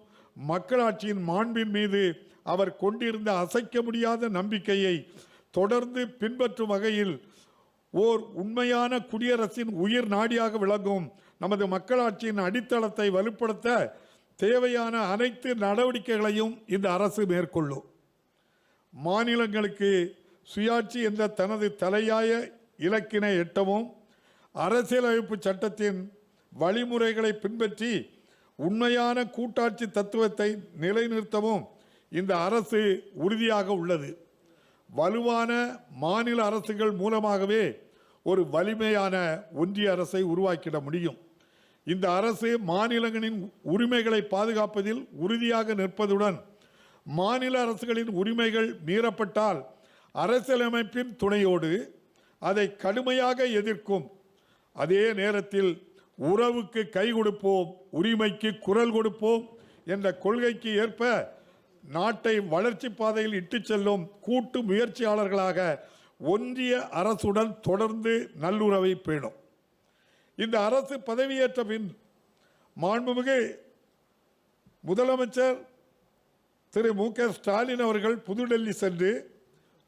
[SPEAKER 2] மக்களாட்சியின் மாண்பின் மீது அவர் கொண்டிருந்த அசைக்க முடியாத நம்பிக்கையை தொடர்ந்து பின்பற்றும் வகையில் ஓர் உண்மையான குடியரசின் உயிர் நாடியாக விளங்கும் நமது மக்களாட்சியின் அடித்தளத்தை வலுப்படுத்த தேவையான அனைத்து நடவடிக்கைகளையும் இந்த அரசு மேற்கொள்ளும். மாநிலங்களுக்கு சுயாட்சி என்ற தனது தலையாய இலக்கினை எட்டவும் அரசியலமைப்பு சட்டத்தின் வழிமுறைகளை பின்பற்றி உண்மையான கூட்டாட்சி தத்துவத்தை நிலைநிறுத்தவும் இந்த அரசு உறுதியாக உள்ளது. வலுவான மாநில அரசுகள் மூலமாகவே ஒரு வலிமையான ஒன்றிய அரசை உருவாக்கிட முடியும். இந்த அரசு மாநிலங்களின் உரிமைகளை பாதுகாப்பதில் உறுதியாக நிற்பதுடன் மாநில அரசுகளின் உரிமைகள் மீறப்பட்டால் அரசியலமைப்பின் துணையோடு அதை கடுமையாக எதிர்க்கும். அதே நேரத்தில் உறவுக்கு கை கொடுப்போம், உரிமைக்கு குரல் கொடுப்போம் என்ற கொள்கைக்கு ஏற்ப நாட்டை வளர்ச்சி பாதையில் இட்டுச் செல்லும் கூட்டு முயற்சியாளர்களாக ஒன்றிய அரசுடன் தொடர்ந்து நல்லுறவை பேணும். இந்த அரசு பதவியேற்ற பின் மாண்புமிகு முதலமைச்சர் திரு மு.க. ஸ்டாலின் அவர்கள் புதுடெல்லி சென்று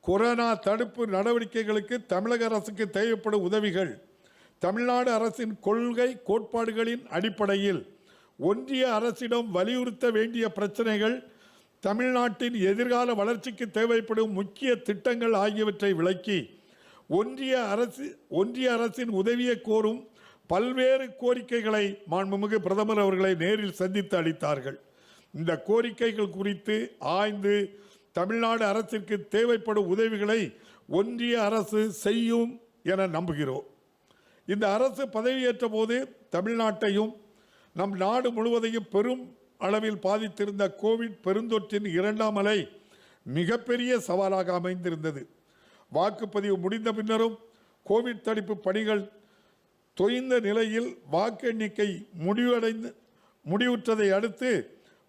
[SPEAKER 2] கொரோனா தடுப்பு நடவடிக்கைகளுக்கு தமிழக அரசுக்கு தேவைப்படும் உதவிகள் தமிழ்நாடு அரசின் கொள்கை கோட்பாடுகளின் அடிப்படையில் ஒன்றிய அரசிடம் வலியுறுத்த வேண்டிய பிரச்சனைகள், தமிழ்நாட்டின் எதிர்கால வளர்ச்சிக்கு தேவைப்படும் முக்கிய திட்டங்கள் ஆகியவற்றை விளக்கி ஒன்றிய அரசின் உதவியை கோரும் பல்வேறு கோரிக்கைகளை மாண்புமிகு பிரதமர் அவர்களை நேரில் சந்தித்து அளித்தார்கள். இந்த கோரிக்கைகள் குறித்து ஆய்ந்து தமிழ்நாடு அரசிற்கு தேவைப்படும் உதவிகளை ஒன்றிய அரசு செய்யும் என நம்புகிறோம். இந்த அரசு பதவியேற்ற போது தமிழ்நாட்டையும் நம் நாடு முழுவதையும் பெரும் அளவில் பாதித்திருந்த கோவிட் பெருந்தொற்றின் 2ஆம் அலை மிகப்பெரிய சவாலாக அமைந்திருந்தது. வாக்குப்பதிவு முடிந்த பின்னரும் கோவிட் தடுப்பு பணிகள் தொய்ந்த நிலையில் வாக்கு எண்ணிக்கை முடிவுற்றதை அடுத்து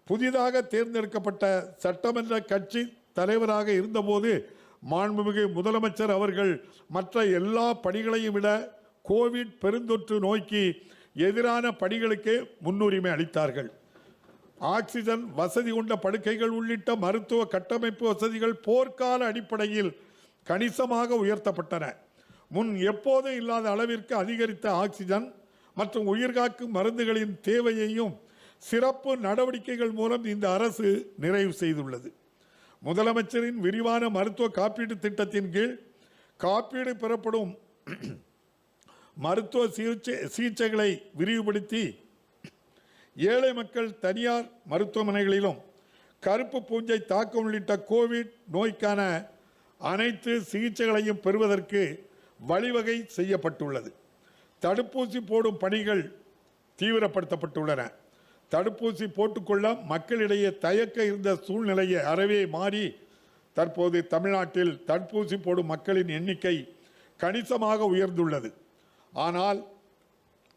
[SPEAKER 2] புதிதாக தேர்ந்தெடுக்கப்பட்ட சட்டமன்ற கட்சி தலைவராக இருந்தபோது மாண்புமிகு முதலமைச்சர் அவர்கள் மற்ற எல்லா பணிகளையும் விட கோவிட் பெருந்தொற்று நோய்க்கு எதிரான பணிகளுக்கு முன்னுரிமை அளித்தார்கள். ஆக்சிஜன் வசதி கொண்ட படுக்கைகள் உள்ளிட்ட மருத்துவ கட்டமைப்பு வசதிகள் போர்க்கால அடிப்படையில் கணிசமாக உயர்த்தப்பட்டன. முன் எப்போதும் இல்லாத அளவிற்கு அதிகரித்த ஆக்சிஜன் மற்றும் உயிர்காக்கும் மருந்துகளின் தேவையையும் சிறப்பு நடவடிக்கைகள் மூலம் இந்த அரசு நிறைவு செய்துள்ளது. முதலமைச்சரின் விரிவான மருத்துவ காப்பீடு திட்டத்தின் கீழ் காப்பீடு பெறப்படும் மருத்துவ சிகிச்சைகளை விரிவுபடுத்தி ஏழை மக்கள் தனியார் மருத்துவமனைகளிலும் கருப்பு பூஞ்சை தாக்கம் உள்ளிட்ட கோவிட் நோய்க்கான அனைத்து சிகிச்சைகளையும் பெறுவதற்கு வழிவகை செய்யப்பட்டுள்ளது. தடுப்பூசி போடும் பணிகள் தீவிரப்படுத்தப்பட்டுள்ளன. தடுப்பூசி போட்டுக்கொள்ள மக்களிடையே தயக்க இருந்த சூழ்நிலையை அறவே மாறி தற்போது தமிழ்நாட்டில் தடுப்பூசி போடும் மக்களின் எண்ணிக்கை கணிசமாக உயர்ந்துள்ளது. ஆனால்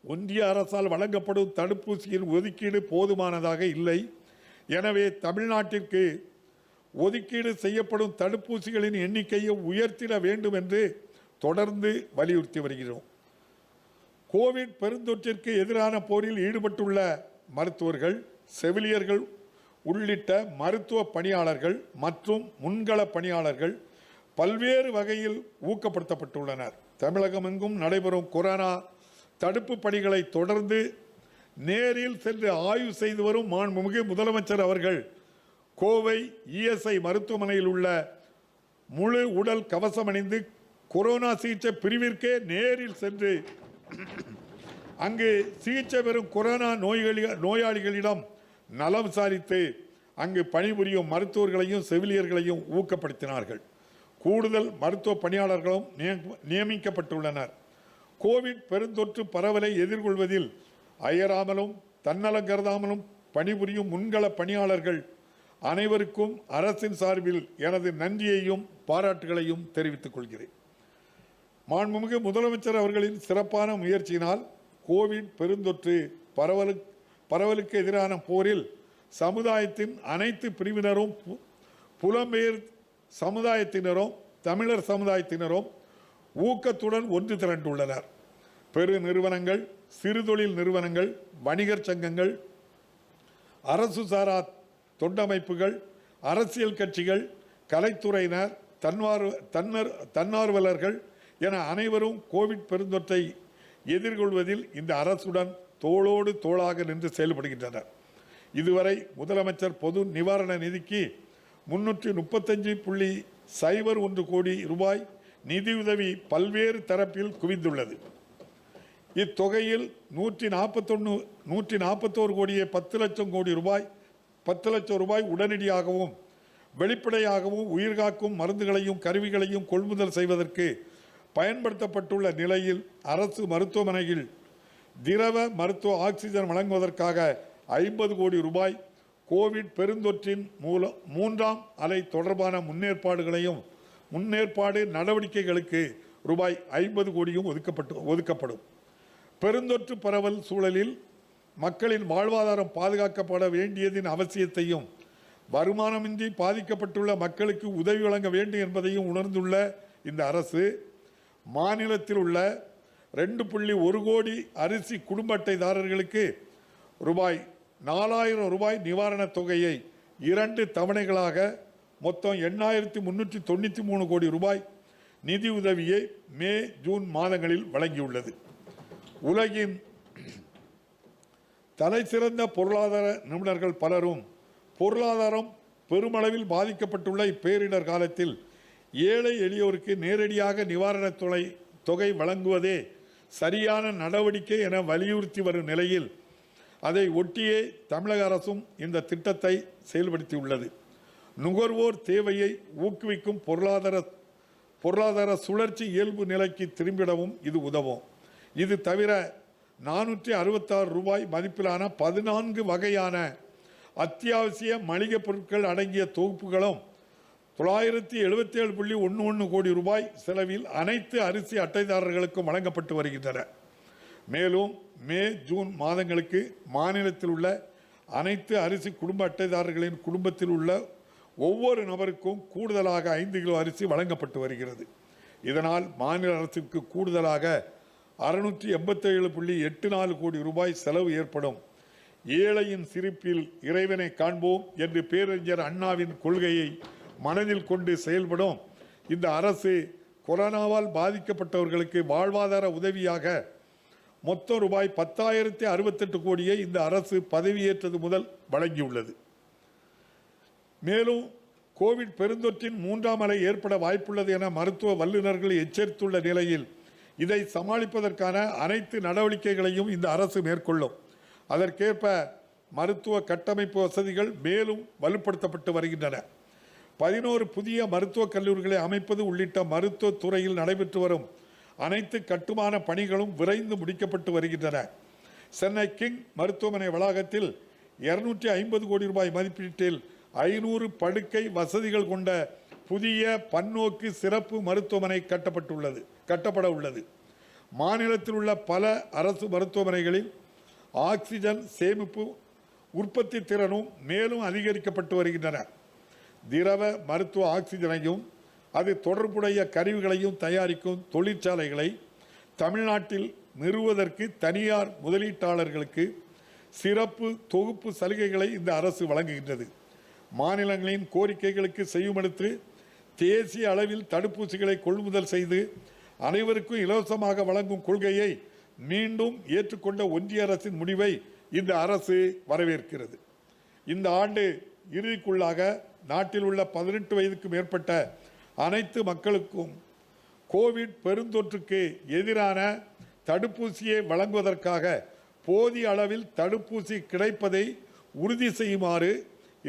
[SPEAKER 2] ஒன்றிய அரசால் வழங்கப்படும் தடுப்பூசியின் ஒதுக்கீடு போதுமானதாக இல்லை. எனவே தமிழ்நாட்டிற்கு ஒதுக்கீடு செய்யப்படும் தடுப்பூசிகளின் எண்ணிக்கையை உயர்த்திட வேண்டும் என்று தொடர்ந்து வலியுறுத்தி வருகிறோம். கோவிட் பெருந்தொற்றிற்கு எதிரான போரில் ஈடுபட்டுள்ள மருத்துவர்கள், செவிலியர்கள் உள்ளிட்ட மருத்துவ பணியாளர்கள் மற்றும் முன்கள பணியாளர்கள் பல்வேறு வகையில் ஊக்கப்படுத்தப்பட்டுள்ளனர். தமிழகமெங்கும் நடைபெறும் கொரோனா தடுப்பு பணிகளை தொடர்ந்து நேரில் சென்று ஆய்வு செய்து வரும் மாண்புமிகு முதலமைச்சர் அவர்கள் கோவை இஎஸ்ஐ மருத்துவமனையில் உள்ள முழு உடல் கவசம் அணிந்து கொரோனா சிகிச்சை பிரிவிற்கே நேரில் சென்று அங்கு சிகிச்சை பெறும் கொரோனா நோயாளிகளிடம் நலம் விசாரித்து அங்கு பணிபுரியும் மருத்துவர்களையும் செவிலியர்களையும் ஊக்கப்படுத்தினார்கள். கூடுதல் மருத்துவ பணியாளர்களும் நியமிக்கப்பட்டுள்ளனர். கோவிட் பெருந்தொற்று பரவலை எதிர்கொள்வதில் அயராமலும் தன்னலம் கருதாமலும் பணிபுரியும் முன்கள பணியாளர்கள் அனைவருக்கும் அரசின் சார்பில் எனது நன்றியையும் பாராட்டுகளையும் தெரிவித்துக் கொள்கிறேன். மாண்புமிகு முதலமைச்சர் அவர்களின் சிறப்பான முயற்சியினால் கோவிட் பெருந்தொற்று பரவலுக்கு எதிரான போரில் சமுதாயத்தின் அனைத்து பிரிவினரும், புலம்பெயர் சமுதாயத்தினரும், தமிழர் சமுதாயத்தினரும் ஊக்கத்துடன் ஒன்று திரண்டுள்ளனர். பெரு நிறுவனங்கள், சிறுதொழில் நிறுவனங்கள், வணிகர் சங்கங்கள், அரசு சாரா தொண்டமைப்புகள், அரசியல் கட்சிகள், கலைத்துறையினர், தன்னார்வலர்கள் என அனைவரும் கோவிட் பெருந்தொற்றை எதிர்கொள்வதில் இந்த அரசுடன் தோளோடு தோளாக நின்று செயல்படுகின்றனர். இதுவரை முதலமைச்சர் பொது நிவாரண நிதிக்கு 335.01 கோடி ரூபாய் நிதியுதவி பல்வேறு தரப்பில் குவிந்துள்ளது. இத்தொகையில் 141 கோடியே 10 லட்சம் ரூபாய் உடனடியாகவும் வெளிப்படையாகவும் உயிர்காக்கும் மருந்துகளையும் கருவிகளையும் கொள்முதல் செய்வதற்கு பயன்படுத்தப்பட்டுள்ள நிலையில் அரசு மருத்துவமனையில் திரவ மருத்துவ ஆக்சிஜன் வழங்குவதற்காக 50 கோடி ரூபாய், கோவிட் பெருந்தொற்றின் மூன்றாம் அலை தொடர்பான முன்னேற்பாடு நடவடிக்கைகளுக்கு ரூபாய் 50 கோடியும் ஒதுக்கப்படும். பெருந்தொற்று பரவல் சூழலில் மக்களின் வாழ்வாதாரம் பாதுகாக்கப்பட வேண்டியதின் அவசியத்தையும் வருமானமின்றி பாதிக்கப்பட்டுள்ள மக்களுக்கு உதவி வழங்க வேண்டும் என்பதையும் உணர்ந்துள்ள இந்த அரசு மாநிலத்தில் உள்ள 2.1 கோடி அரிசி குடும்ப அட்டைதாரர்களுக்கு ரூபாய் 4000 ரூபாய் நிவாரணத் தொகையை 2 தவணைகளாக மொத்தம் 8,393 கோடி ரூபாய் நிதி உதவியை மே, ஜூன் மாதங்களில் வழங்கியுள்ளது. உலகின் தலைசிறந்த பொருளாதார நிபுணர்கள் பலரும் பொருளாதாரம் பெருமளவில் பாதிக்கப்பட்டுள்ள இப்பேரிடர் காலத்தில் ஏழை எளியோருக்கு நேரடியாக நிவாரணத் தொகை வழங்குவதே சரியான நடவடிக்கை என வலியுறுத்தி வரும் நிலையில் அதை ஒட்டியே தமிழக அரசும் இந்த திட்டத்தை செயல்படுத்தியுள்ளது. நுகர்வோர் தேவையை ஊக்குவிக்கும் பொருளாதார சுழற்சி இயல்பு நிலைக்கு திரும்பிடவும் இது உதவும். இது தவிர 466 ரூபாய் மதிப்பிலான 14 வகையான அத்தியாவசிய மளிகை பொருட்கள் அடங்கிய தொகுப்புகளும் 977.11 கோடி ரூபாய் செலவில் அனைத்து அரிசி அட்டைதாரர்களுக்கும் வழங்கப்பட்டு வருகின்றன. மேலும் மே, ஜூன் மாதங்களுக்கு மாநிலத்தில் உள்ள அனைத்து அரிசி குடும்ப அட்டைதாரர்களின் குடும்பத்தில் உள்ள ஒவ்வொரு நபருக்கும் கூடுதலாக 5 கிலோ அரிசி வழங்கப்பட்டு வருகிறது. இதனால் மாநில அரசுக்கு கூடுதலாக 687.84 கோடி ரூபாய் செலவு ஏற்படும். ஏழையின் சிரிப்பில் இறைவனை காண்போம் என்று பேரறிஞர் அண்ணாவின் கொள்கையை மனதில் கொண்டு செயல்படும் இந்த அரசு கொரோனாவால் பாதிக்கப்பட்டவர்களுக்கு வாழ்வாதார உதவியாக மொத்தம் ரூபாய் 10,068 கோடியை இந்த அரசு பதவியேற்றது முதல் வழங்கியுள்ளது. மேலும் கோவிட் பெருந்தொற்றின் 3ஆம் அலை ஏற்பட வாய்ப்புள்ளது என மருத்துவ வல்லுநர்கள் எச்சரித்துள்ள நிலையில் இதை சமாளிப்பதற்கான அனைத்து நடவடிக்கைகளையும் இந்த அரசு மேற்கொள்ளும். அதற்கேற்ப மருத்துவ கட்டமைப்பு வசதிகள் மேலும் வலுப்படுத்தப்பட்டு வருகின்றன. 11 புதிய மருத்துவக் கல்லூரிகளை அமைப்பது உள்ளிட்ட மருத்துவத் துறையில் நடைபெற்று வரும் அனைத்து கட்டுமான பணிகளும் விரைந்து முடிக்கப்பட்டு வருகின்றன. சென்னை கிங் மருத்துவமனை வளாகத்தில் 250 கோடி ரூபாய் மதிப்பீட்டில் 500 படுக்கை வசதிகள் கொண்ட புதிய பன்னோக்கு சிறப்பு மருத்துவமனை கட்டப்பட உள்ளது. மாநிலத்தில் உள்ள பல அரசு மருத்துவமனைகளில் ஆக்சிஜன் சேமிப்பு உற்பத்தி திறனும் மேலும் அதிகரிக்கப்பட்டு வருகின்றன. திரவ மருத்துவ ஆக்சிஜனையும் அது தொடர்புடைய கருவிகளையும் தயாரிக்கும் தொழிற்சாலைகளை தமிழ்நாட்டில் நிறுவுவதற்கு தனியார் முதலீட்டாளர்களுக்கு சிறப்பு தொகுப்பு சலுகைகளை இந்த அரசு வழங்குகின்றது. மாநிலங்களின் கோரிக்கைகளுக்கு செய்யுமெடுத்து தேசிய அளவில் தடுப்பூசிகளை கொள்முதல் செய்து அனைவருக்கும் இலவசமாக வழங்கும் கொள்கையை மீண்டும் ஏற்றுக்கொண்ட ஒன்றிய அரசின் முடிவை இந்த அரசு வரவேற்கிறது. இந்த ஆண்டு இறுதிக்குள்ளாக நாட்டில் உள்ள 18 வயதுக்கு மேற்பட்ட அனைத்து மக்களுக்கும் கோவிட் பெருந்தொற்றுக்கு எதிரான தடுப்பூசியை வழங்குவதற்காக போதிய அளவில் தடுப்பூசி கிடைப்பதை உறுதி செய்யுமாறு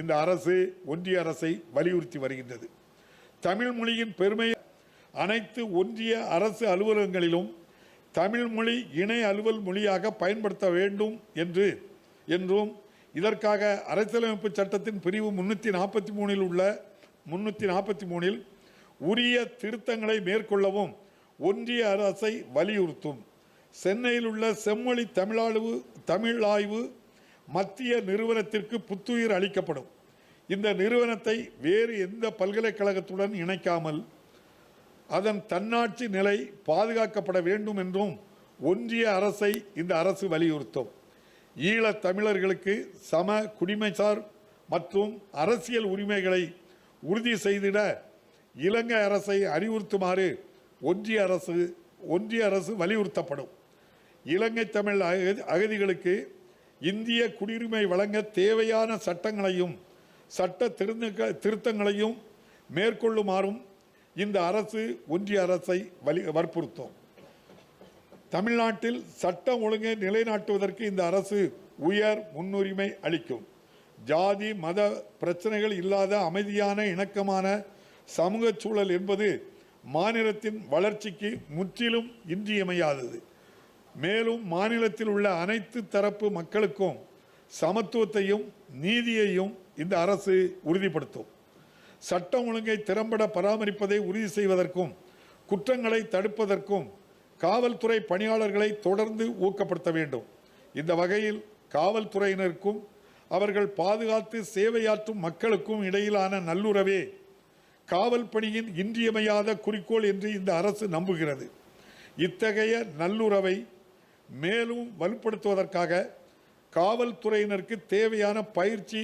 [SPEAKER 2] இந்த அரசு ஒன்றிய அரசை வலியுறுத்தி வருகின்றது. தமிழ் மொழியின் பெருமை அனைத்து ஒன்றிய அரசு அலுவலகங்களிலும் தமிழ் மொழி இணை அலுவல் மொழியாக பயன்படுத்த வேண்டும் என்றும் இதற்காக அரசியலமைப்பு சட்டத்தின் பிரிவு 343 உரிய திருத்தங்களை மேற்கொள்ளவும் ஒன்றிய அரசை வலியுறுத்தும். சென்னையில் உள்ள செம்மொழி தமிழாய்வு மத்திய நிறுவனத்திற்கு புத்துயிர் அளிக்கப்படும். இந்த நிறுவனத்தை வேறு எந்த பல்கலைக்கழகத்துடன் இணைக்காமல் அதன் தன்னாட்சி நிலை பாதுகாக்கப்பட வேண்டும் என்றும் ஒன்றிய அரசை இந்த அரசு வலியுறுத்தும். ஈழத் தமிழர்களுக்கு சம குடிமைசார் மற்றும் அரசியல் உரிமைகளை உறுதி செய்திட இலங்கை அரசை அறிவுறுத்துமாறு ஒன்றிய அரசு வலியுறுத்தப்படும். இலங்கை தமிழ் அகதிகளுக்கு இந்திய குடியுரிமை வழங்க தேவையான சட்டங்களையும் சட்ட திருத்தங்களையும் மேற்கொள்ளுமாறும் இந்த அரசு ஒன்றிய அரசை வற்புறுத்தும். தமிழ்நாட்டில் சட்டம் ஒழுங்கை நிலைநாட்டுவதற்கு இந்த அரசு உயர் முன்னுரிமை அளிக்கும். ஜாதி மத பிரச்சனைகள் இல்லாத அமைதியான இணக்கமான சமூக சூழல் என்பது மாநிலத்தின் வளர்ச்சிக்கு முற்றிலும் இன்றியமையாதது. மேலும் மாநிலத்தில் உள்ள அனைத்து தரப்பு மக்களுக்கும் சமத்துவத்தையும் நீதியையும் இந்த அரசு உறுதிப்படுத்தும். சட்டம் ஒழுங்கை திறம்பட பராமரிப்பதை உறுதி செய்வதற்கும் குற்றங்களை தடுப்பதற்கும் காவல்துறை பணியாளர்களை தொடர்ந்து ஊக்கப்படுத்த வேண்டும். இந்த வகையில் காவல்துறையினருக்கும் அவர்கள் பாதுகாத்து சேவையாற்றும் மக்களுக்கும் இடையிலான நல்லுறவே காவல் பணியின் இன்றியமையாத குறிக்கோள் என்று இந்த அரசு நம்புகிறது. இத்தகைய நல்லுறவை மேலும் வலுப்படுத்துவதற்காக காவல்துறையினருக்கு தேவையான பயிற்சி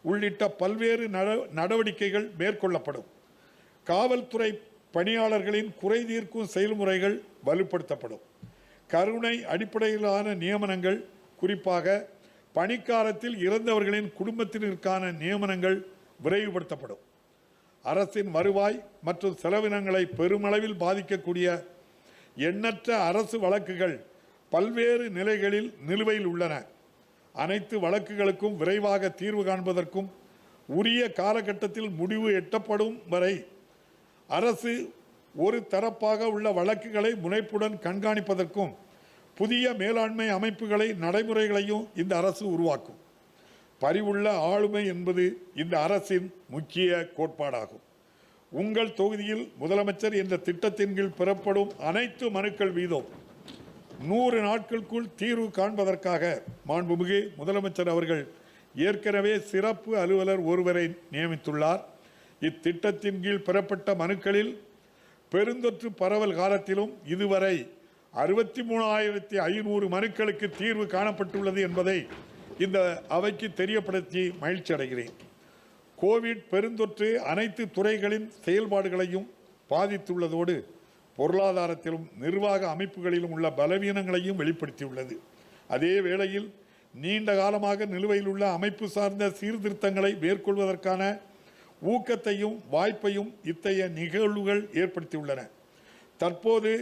[SPEAKER 2] உள்ளிட்ட பல்வேறு நடவடிக்கைகள் மேற்கொள்ளப்படும். காவல்துறை பணியாளர்களின் குறை தீர்க்கும் செயல்முறைகள் வலுப்படுத்தப்படும். கருணை அடிப்படையிலான நியமனங்கள், குறிப்பாக பணிக்காலத்தில் இறந்தவர்களின் குடும்பத்தினருக்கான நியமனங்கள் விரைவுபடுத்தப்படும். அரசின் வருவாய் மற்றும் செலவினங்களை பெருமளவில் பாதிக்கக்கூடிய எண்ணற்ற அரசு வழக்குகள் பல்வேறு நிலைகளில் நிலுவையில் உள்ளன. அனைத்து வழக்குகளுக்கும் விரைவாக தீர்வு காண்பதற்கும் உரிய காலகட்டத்தில் முடிவு எட்டப்படும் வரை அரசு ஒரு தரப்பாக உள்ள வழக்குகளை முனைப்புடன் கண்காணிப்பதற்கும் புதிய மேலாண்மை அமைப்புகளை நடைமுறைகளையும் இந்த அரசு உருவாக்கும். பரிவுள்ள ஆளுமை என்பது இந்த அரசின் முக்கிய கோட்பாடாகும். உங்கள் தொகுதியில் முதலமைச்சர் என்ற திட்டத்தின் கீழ் பெறப்படும் அனைத்து மனுக்கள் மீதும் 100 நாட்களுக்குள் தீர்வு காண்பதற்காக மாண்புமிகு முதலமைச்சர் அவர்கள் ஏற்கனவே சிறப்பு அலுவலர் ஒருவரை நியமித்துள்ளார். இத்திட்டத்தின் கீழ் பெறப்பட்ட மனுக்களில் பெருந்தொற்று பரவல் காலத்திலும் இதுவரை 63,500 மனுக்களுக்கு தீர்வு காணப்பட்டுள்ளது என்பதை இந்த அவைக்கு தெரியப்படுத்தி மகிழ்ச்சி அடைகிறேன். கோவிட் பெருந்தொற்று அனைத்து துறைகளின் செயல்பாடுகளையும் பாதித்துள்ளதோடு பொருளாதாரத்திலும் நிர்வாக அமைப்புகளிலும் உள்ள பலவீனங்களையும் வெளிப்படுத்தியுள்ளது. அதே வேளையில் நீண்ட காலமாக நிலுவையில் உள்ள அமைப்பு சார்ந்த சீர்திருத்தங்களை மேற்கொள்வதற்கான ஊக்கத்தையும் வாய்ப்பையும் இத்தகைய நிகழ்வுகள் ஏற்படுத்தியுள்ளன. தற்போது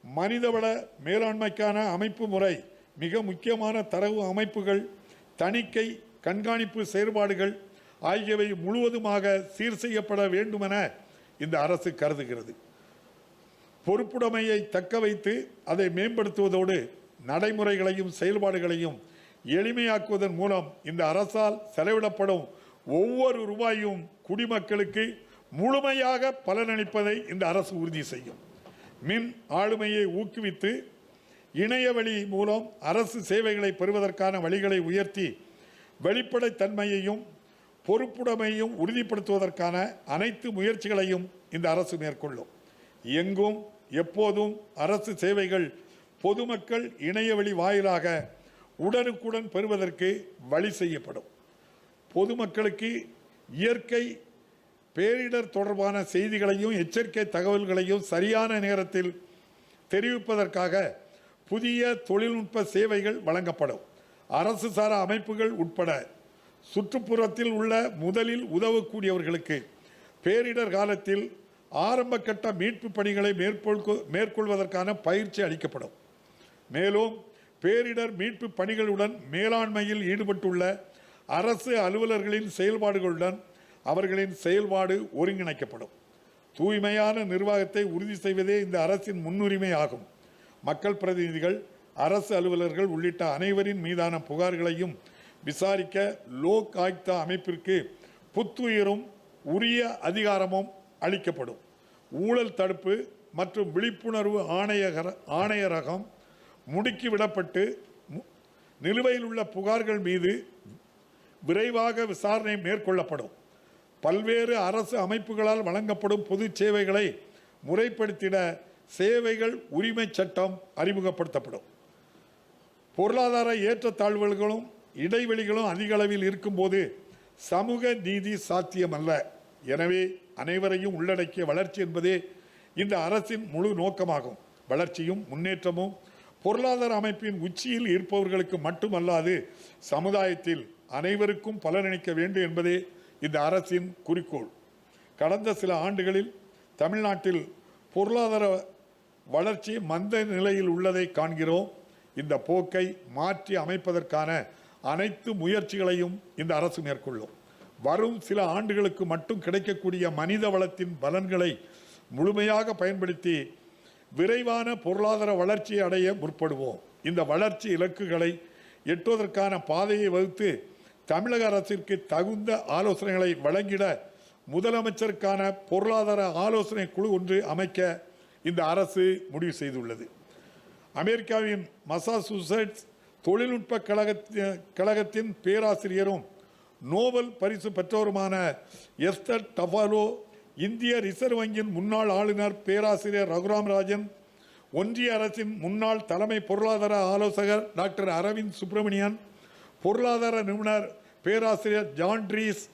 [SPEAKER 2] மனிதவள மேலாண்மைக்கான அமைப்பு முறை, மிக முக்கியமான தரவு அமைப்புகள், தணிக்கை, கண்காணிப்பு செயல்பாடுகள் ஆகியவை முழுவதுமாக சீர் செய்யப்பட வேண்டுமென இந்த அரசு கருதுகிறது. பொறுப்புடைமையை தக்க வைத்து அதை மேம்படுத்துவதோடு நடைமுறைகளையும் செயல்பாடுகளையும் எளிமையாக்குவதன் மூலம் இந்த அரசால் செலவிடப்படும் ஒவ்வொரு ரூபாயும் குடிமக்களுக்கு முழுமையாக பலனளிப்பதை இந்த அரசு உறுதி செய்யும். மின் ஆளுமையை ஊக்குவித்து இணையவழி மூலம் அரசு சேவைகளை பெறுவதற்கான வழிகளை உயர்த்தி வெளிப்படைத்தன்மையையும் பொறுப்புடைமையும் உறுதிப்படுத்துவதற்கான அனைத்து முயற்சிகளையும் இந்த அரசு மேற்கொள்ளும். எங்கும் எப்போதும் அரசு சேவைகள் பொதுமக்கள் இணையவழி வாயிலாக உடனுக்குடன் பெறுவதற்கு வழி செய்யப்படும். பொதுமக்களுக்கு இயற்கை பேரிடர் தொடர்பான செய்திகளையும் எச்சரிக்கை தகவல்களையும் சரியான நேரத்தில் தெரிவிப்பதற்காக புதிய தொழில்நுட்ப சேவைகள் வழங்கப்படும். அரசு சாரா அமைப்புகள் உட்பட சுற்றுப்புறத்தில் உள்ள முதலில் உதவக்கூடியவர்களுக்கு பேரிடர் காலத்தில் ஆரம்ப கட்ட மீட்பு பணிகளை மேற்கொள்வதற்கான பயிற்சி அளிக்கப்படும். மேலும் பேரிடர் மீட்பு பணிகளுடன் மேலாண்மையில் ஈடுபட்டுள்ள அரசு அலுவலர்களின் செயல்பாடுகளுடன் அவர்களின் செயல்பாடு ஒருங்கிணைக்கப்படும். தூய்மையான நிர்வாகத்தை உறுதி செய்வதே இந்த அரசின் முன்னுரிமை ஆகும். மக்கள் பிரதிநிதிகள், அரசு அலுவலர்கள் உள்ளிட்ட அனைவரின் மீதான புகார்களையும் விசாரிக்க லோக் ஆயுக்தா அமைப்பிற்கு புத்துயிரும் உரிய அதிகாரமும் அளிக்கப்படும். ஊழல் தடுப்பு மற்றும் விழிப்புணர்வு ஆணையரகம் முடுக்கிவிடப்பட்டு நிலுவையில் உள்ள புகார்கள் மீது விரைவாக விசாரணை மேற்கொள்ளப்படும். பல்வேறு அரசு அமைப்புகளால் வழங்கப்படும் பொது சேவைகளை முறைப்படுத்திட சேவைகள் உரிமை சட்டம் அறிமுகப்படுத்தப்படும். பொருளாதார ஏற்றத்தாழ்வுகளும் இடைவெளிகளும் அதிக அளவில் இருக்கும்போது சமூக நீதி சாத்தியமல்ல. எனவே அனைவரையும் உள்ளடக்கிய வளர்ச்சி என்பதே இந்த அரசின் முழு நோக்கமாகும். வளர்ச்சியும் முன்னேற்றமும் பொருளாதார அமைப்பின் உச்சியில் இருப்பவர்களுக்கு மட்டுமல்லாது சமுதாயத்தில் அனைவருக்கும் பலனளிக்க வேண்டும் என்பதே இந்த அரசின் குறிக்கோள். கடந்த சில ஆண்டுகளில் தமிழ்நாட்டில் பொருளாதார வளர்ச்சி மந்த நிலையில் உள்ளதை காண்கிறோம். இந்த போக்கை மாற்றி அமைப்பதற்கான அனைத்து முயற்சிகளையும் இந்த அரசு மேற்கொள்ளும். வரும் சில ஆண்டுகளுக்கு மட்டும் கிடைக்கக்கூடிய மனித வளத்தின் பலன்களை முழுமையாக பயன்படுத்தி விரைவான பொருளாதார வளர்ச்சியை அடைய முற்படுவோம். இந்த வளர்ச்சி இலக்குகளை எட்டுவதற்கான பாதையை வகுத்து தமிழக அரசிற்கு தகுந்த ஆலோசனைகளை வழங்கிட முதலமைச்சருக்கான பொருளாதார ஆலோசனை குழு ஒன்று அமைக்க இந்த அரசு முடிவு செய்துள்ளது. அமெரிக்காவின் மசாசூசெட்ஸ் தொழில்நுட்ப கழகத்தின் பேராசிரியரும் நோபல் பரிசு பெற்றவருமான எஸ்தர் டஃபாலோ, இந்திய ரிசர்வ் வங்கியின் முன்னாள் ஆளுநர் பேராசிரியர் ரகுராம் ராஜன், ஒன்றிய அரசின் முன்னாள் தலைமை பொருளாதார ஆலோசகர் டாக்டர் அரவிந்த் சுப்பிரமணியன், பொருளாதார நிபுணர் பேராசிரியர் ஜான் ட்ரீஸ்,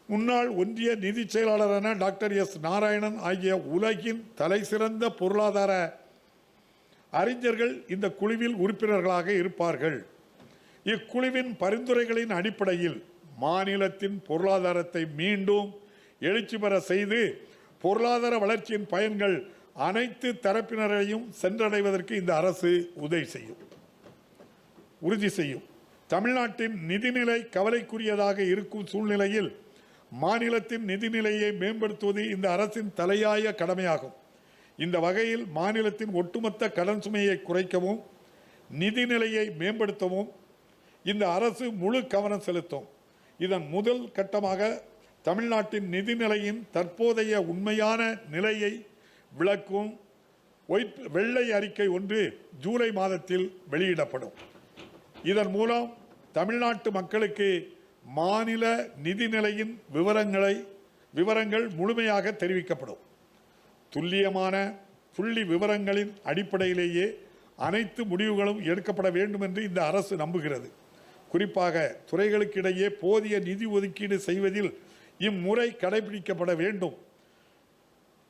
[SPEAKER 2] முன்னாள் ஒன்றிய நிதி செயலாளரான டாக்டர் எஸ் நாராயணன் ஆகிய உலகின் தலைசிறந்த பொருளாதார அறிஞர்கள் இந்த குழுவில் உறுப்பினர்களாக இருப்பார்கள். இக்குழுவின் பரிந்துரைகளின் அடிப்படையில் மாநிலத்தின் பொருளாதாரத்தை மீண்டும் எழுச்சி பெற செய்து பொருளாதார வளர்ச்சியின் பயன்கள் அனைத்து தரப்பினரையும் சென்றடைவதற்கு இந்த அரசு உறுதி செய்யும். தமிழ்நாட்டின் நிதிநிலை கவலைக்குரியதாக இருக்கும் சூழ்நிலையில் மாநிலத்தின் நிதிநிலையை மேம்படுத்துவது இந்த அரசின் தலையாய கடமையாகும். இந்த வகையில் மாநிலத்தின் ஒட்டுமொத்த கடன் சுமையை குறைக்கவும் நிதிநிலையை மேம்படுத்தவும் இந்த அரசு முழு கவனம் செலுத்தும். இதன் முதல் கட்டமாக தமிழ்நாட்டின் நிதிநிலையின் தற்போதைய உண்மையான நிலையை விளக்கும் வெள்ளை அறிக்கை ஒன்று ஜூலை மாதத்தில் வெளியிடப்படும். இதன் மூலம் தமிழ்நாட்டு மக்களுக்கு மாநில நிதிநிலையின் விவரங்கள் முழுமையாக தெரிவிக்கப்படும். துல்லியமான புள்ளி விவரங்களின் அடிப்படையிலேயே அனைத்து முடிவுகளும் எடுக்கப்பட வேண்டும் என்று இந்த அரசு நம்புகிறது. குறிப்பாக துறைகளுக்கிடையே போதிய நிதி ஒதுக்கீடு செய்வதில் இம்முறை கடைபிடிக்கப்பட வேண்டும்.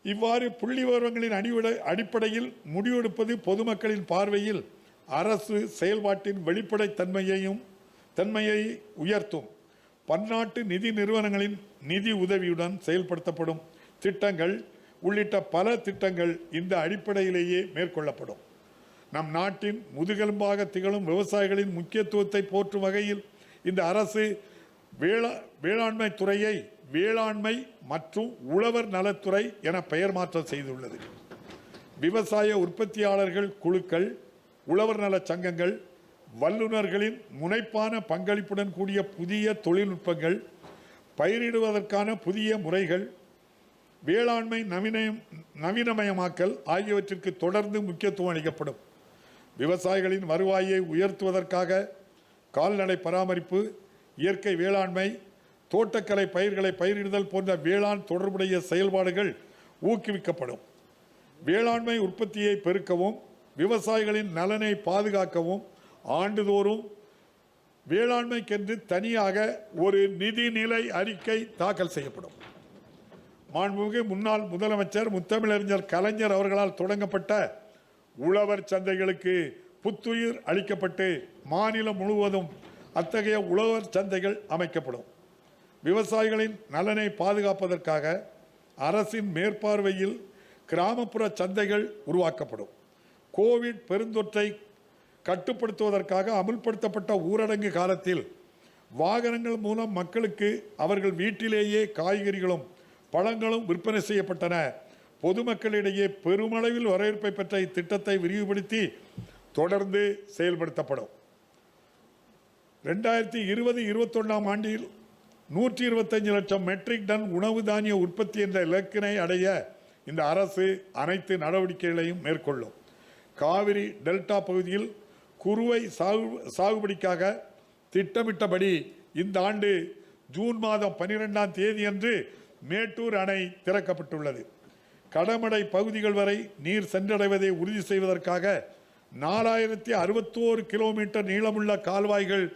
[SPEAKER 2] இவ்வாறு புள்ளி விவரங்களின் அடிப்படையில் முடிவெடுப்பது பொதுமக்களின் பார்வையில் அரசு செயல்பாட்டின் வெளிப்படைத்தன்மையை உயர்த்தும். பன்னாட்டு நிதி நிறுவனங்களின் நிதி உதவியுடன் செயல்படுத்தப்படும் திட்டங்கள் உள்ளிட்ட பல திட்டங்கள் இந்த அடிப்படையிலேயே மேற்கொள்ளப்படும். நம் நாட்டின் முதுகெலும்பாக திகழும் விவசாயிகளின் முக்கியத்துவத்தை போற்றும் வகையில் இந்த அரசு வேளாண்மை துறையை வேளாண்மை மற்றும் உழவர் நலத்துறை என பெயர் மாற்றம் செய்துள்ளது. விவசாய உற்பத்தியாளர்கள் குழுக்கள், உழவர் நல சங்கங்கள், வல்லுநர்களின் முனைப்பான பங்களிப்புடன் கூடிய புதிய தொழில்நுட்பங்கள், பயிரிடுவதற்கான புதிய முறைகள், வேளாண்மை நவீனமயமாக்கல் ஆகியவற்றிற்கு தொடர்ந்து முக்கியத்துவம் அளிக்கப்படும். விவசாயிகளின் வருவாயை உயர்த்துவதற்காக கால்நடை பராமரிப்பு, இயற்கை வேளாண்மை, தோட்டக்கலை பயிர்களை பயிரிடுதல் போன்ற வேளாண் தொடர்புடைய செயல்பாடுகள் ஊக்குவிக்கப்படும். வேளாண்மை உற்பத்தியை பெருக்கவும் விவசாயிகளின் நலனை பாதுகாக்கவும் ஆண்டுதோறும் வேளாண்மைக்கென்று தனியாக ஒரு நிதிநிலை அறிக்கை தாக்கல் செய்யப்படும். மாண்புமிகு முன்னாள் முதலமைச்சர் முத்தமிழறிஞர் கலைஞர் அவர்களால் தொடங்கப்பட்ட உழவர் சந்தைகளுக்கு புத்துயிர் அளிக்கப்பட்டு மாநிலம் முழுவதும் அத்தகைய உழவர் சந்தைகள் அமைக்கப்படும். விவசாயிகளின் நலனை பாதுகாப்பதற்காக அரசின் மேற்பார்வையில் கிராமப்புற சந்தைகள் உருவாக்கப்படும். கோவிட் பெருந்தொற்றை கட்டுப்படுத்துவதற்காக அமுல்படுத்தப்பட்ட ஊரடங்கு காலத்தில் வாகனங்கள் மூலம் மக்களுக்கு அவர்கள் வீட்டிலேயே காய்கறிகளும் பழங்களும் விற்பனை செய்யப்பட்டன. பொதுமக்களிடையே பெருமளவில் வரவேற்பை பெற்ற இத்திட்டத்தை விரிவுபடுத்தி தொடர்ந்து செயல்படுத்தப்படும். 2020-21 ஆண்டில் 125 லட்சம் மெட்ரிக் டன் உணவு தானிய உற்பத்தி என்ற இலக்கினை அடைய இந்த அரசு அனைத்து நடவடிக்கைகளையும் மேற்கொள்ளும். காவிரி டெல்டா பகுதியில் குறுவை சாகுபடிக்காக திட்டமிட்டபடி இந்த ஆண்டு ஜூன் மாதம் 12ஆம் தேதியன்று மேட்டூர் அணை திறக்கப்பட்டுள்ளது. கடமடை பகுதிகள் வரை நீர் சென்றடைவதை உறுதி செய்வதற்காக 4061 கிலோமீட்டர் நீளமுள்ள கால்வாய்கள்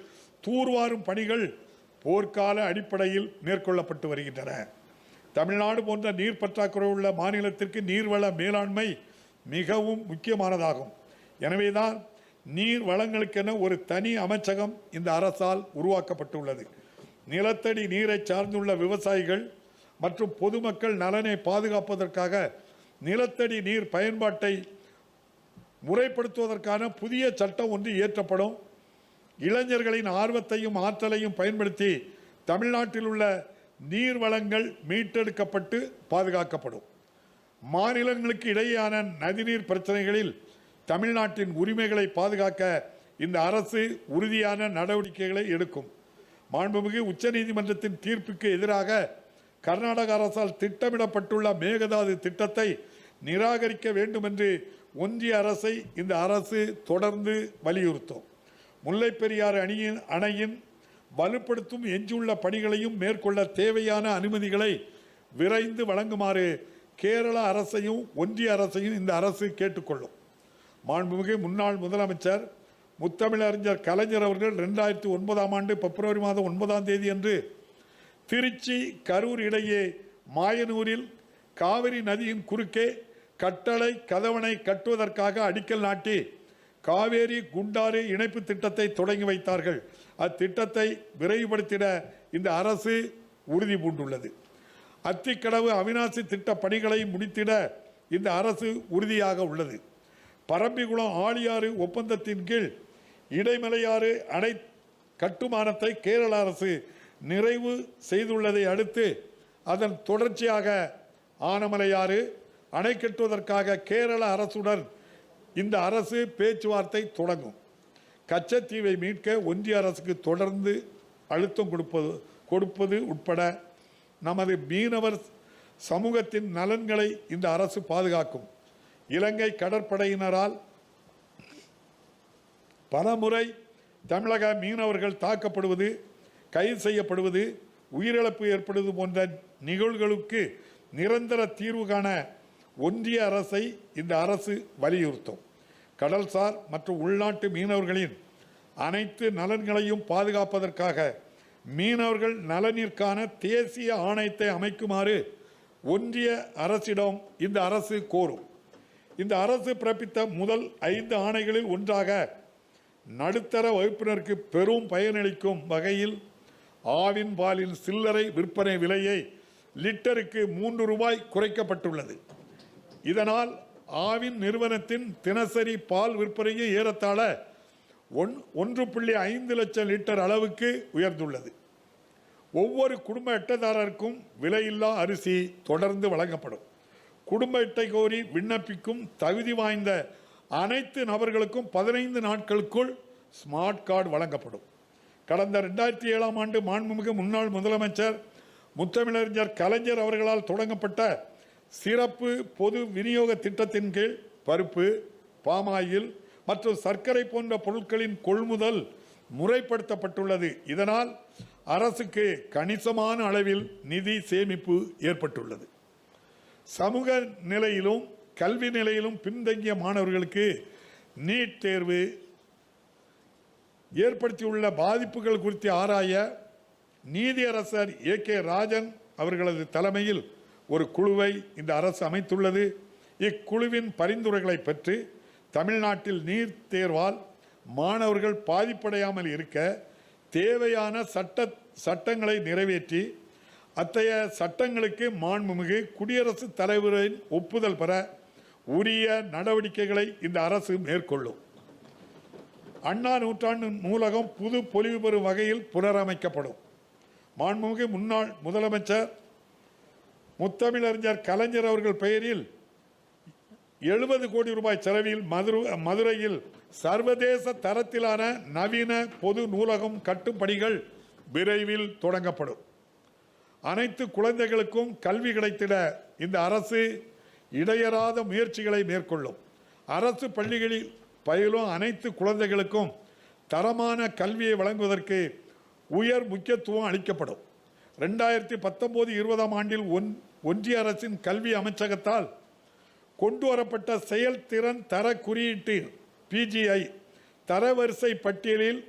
[SPEAKER 2] தூர்வாரும் பணிகள் போர்க்கால அடிப்படையில் மேற்கொள்ளப்பட்டு வருகின்றன. தமிழ்நாடு போன்ற நீர் பற்றாக்குறை உள்ள மாநிலத்திற்கு நீர்வள மேலாண்மை மிகவும் முக்கியமானதாகும். எனவேதான் நீர் வளங்களுக்கென ஒரு தனி அமைச்சகம் இந்த அரசால் உருவாக்கப்பட்டுள்ளது. நிலத்தடி நீரை சார்ந்துள்ள விவசாயிகள் மற்றும் பொதுமக்கள் நலனை பாதுகாப்பதற்காக நிலத்தடி நீர் பயன்பாட்டை முறைப்படுத்துவதற்கான புதிய சட்டம் ஒன்று இயற்றப்படும். இளைஞர்களின் ஆர்வத்தையும் ஆற்றலையும் பயன்படுத்தி தமிழ்நாட்டில் உள்ள நீர் வளங்கள் மீட்டெடுக்கப்பட்டு பாதுகாக்கப்படும். மாநிலங்களுக்கு இடையேயான நதிநீர் பிரச்சனைகளில் தமிழ்நாட்டின் உரிமைகளை பாதுகாக்க இந்த அரசு உறுதியான நடவடிக்கைகளை எடுக்கும். மாண்புமிகு உச்சநீதிமன்றத்தின் தீர்ப்புக்கு எதிராக கர்நாடக அரசால் திட்டமிடப்பட்டுள்ள மேகதாது திட்டத்தை நிராகரிக்க வேண்டும் என்று ஒன்றிய அரசை இந்த அரசு தொடர்ந்து வலியுறுத்தும். முல்லைப் பெரியாறு அணையின் வலுப்படுத்தும் எஞ்சியுள்ள பணிகளையும் மேற்கொள்ள தேவையான அனுமதிகளை விரைந்து வழங்குமாறு கேரள அரசையும் ஒன்றிய அரசையும் இந்த அரசு கேட்டுக்கொள்ளும். மாண்புமிகு முன்னாள் முதலமைச்சர் முத்தமிழறிஞர் கலைஞர் அவர்கள் 2009ஆம் ஆண்டு பிப்ரவரி மாதம் 9ஆம் தேதி அன்று திருச்சி கரூர் இடையே மாயனூரில் காவிரி நதியின் குறுக்கே கட்டளை கதவணை கட்டுவதற்காக அடிக்கல் நாட்டி காவேரி குண்டாறு இணைப்பு திட்டத்தை தொடங்கி வைத்தார்கள். அத்திட்டத்தை விரைவுபடுத்திட இந்த அரசு உறுதி பூண்டுள்ளது. அத்திக்கடவு அவிநாசி திட்ட பணிகளை முடித்திட இந்த அரசு உறுதியாக உள்ளது. பரம்பிக்குளம் ஆழியாறு ஒப்பந்தத்தின் கீழ் இடைமலையாறு அணை கட்டுமானத்தை கேரள அரசு நிறைவு செய்துள்ளதை அடுத்து அதன் தொடர்ச்சியாக ஆனமலையாறு அணை கட்டுவதற்காக கேரள அரசுடன் இந்த அரசு பேச்சுவார்த்தை தொடங்கும். கச்சத்தீவை மீட்க ஒன்றிய அரசுக்கு தொடர்ந்து அழுத்தம் கொடுப்பது உட்பட நமது மீனவர் சமூகத்தின் நலன்களை இந்த அரசு பாதுகாக்கும். இலங்கை கடற்படையினரால் பலமுறை தமிழக மீனவர்கள் தாக்கப்படுவது, கைது செய்யப்படுவது, உயிரிழப்பு ஏற்படுவது போன்ற நிகழ்வுகளுக்கு நிரந்தர தீர்வு காண ஒன்றிய அரசை இந்த அரசு வலியுறுத்தும். கடல்சார் மற்றும் உள்நாட்டு மீனவர்களின் அனைத்து நலன்களையும் பாதுகாப்பதற்காக மீனவர்கள் நலனிற்கான தேசிய ஆணையத்தை அமைக்குமாறு ஒன்றிய அரசிடம் இந்த அரசு கோரும். இந்த அரசு பிறப்பித்த முதல் 5 ஆணைகளில் ஒன்றாக நடுத்தர வகுப்பினருக்கு பெரும் பயனளிக்கும் வகையில் ஆவின் பாலின் சில்லறை விற்பனை விலையை லிட்டருக்கு 3 ரூபாய் குறைக்கப்பட்டுள்ளது. இதனால் ஆவின் நிறுவனத்தின் தினசரி பால் விற்பனையை ஏறத்தாழ 1.5 லட்சம் லிட்டர் அளவுக்கு உயர்ந்துள்ளது. ஒவ்வொரு குடும்ப அட்டைதாரருக்கும் விலையில்லா அரிசி தொடர்ந்து வழங்கப்படும். குடும்ப அட்டை கோரி விண்ணப்பிக்கும் தகுதி வாய்ந்த அனைத்து நபர்களுக்கும் 15 நாட்களுக்குள் ஸ்மார்ட் கார்டு வழங்கப்படும். கடந்த 2007ஆம் ஆண்டு மாண்புமிகு முன்னாள் முதலமைச்சர் முத்தமிழறிஞர் கலைஞர் அவர்களால் தொடங்கப்பட்ட சிறப்பு பொது விநியோக திட்டத்தின் கீழ் பருப்பு, பாமாயில் மற்றும் சர்க்கரை போன்ற பொருட்களின் கொள்முதல் முறைப்படுத்தப்பட்டுள்ளது. இதனால் அரசுக்கு கணிசமான அளவில் நிதி சேமிப்பு ஏற்பட்டுள்ளது. சமூக நிலையிலும் கல்வி நிலையிலும் பின்தங்கிய மாணவர்களுக்கு நீட் தேர்வு ஏற்படுத்தியுள்ள பாதிப்புகள் குறித்து ஆராய நீதியரசர் AK ராஜன் அவர்களது தலைமையில் ஒரு குழுவை இந்த அரசு அமைத்துள்ளது. இக்குழுவின் பரிந்துரைகளை பெற்று தமிழ்நாட்டில் நீட் தேர்வால் மாணவர்கள் பாதிப்படையாமல் இருக்க தேவையான சட்டங்களை நிறைவேற்றி அத்தகைய சட்டங்களுக்கு மாண்புமிகு குடியரசுத் தலைவரின் ஒப்புதல் பெற உரிய நடவடிக்கைகளை இந்த அரசு மேற்கொள்ளும். அண்ணா நூற்றாண்டு நூலகம் புது பொலிவு பெறும் வகையில் புனரமைக்கப்படும். மாண்புமிகு முன்னாள் முதலமைச்சர் முத்தமிழறிஞர் கலைஞர் அவர்கள் பெயரில் 70 கோடி ரூபாய் செலவில் மதுரையில் சர்வதேச தரத்திலான நவீன பொது நூலகம் கட்டும் பணிகள் விரைவில் தொடங்கப்படும். அனைத்து குழந்தைகளுக்கும் கல்வி கிடைத்திட இந்த அரசு இடையறாத முயற்சிகளை மேற்கொள்ளும். அரசு பள்ளிகளில் பயிலும் அனைத்து குழந்தைகளுக்கும் தரமான கல்வியை வழங்குவதற்கு உயர் முக்கியத்துவம் அளிக்கப்படும். 2019-20ஆம் ஆண்டில் ஒன்றிய அரசின் கல்வி அமைச்சகத்தால் கொண்டு வரப்பட்ட செயல்திறன் தர குறியீட்டு PGI தரவரிசை பட்டியலில்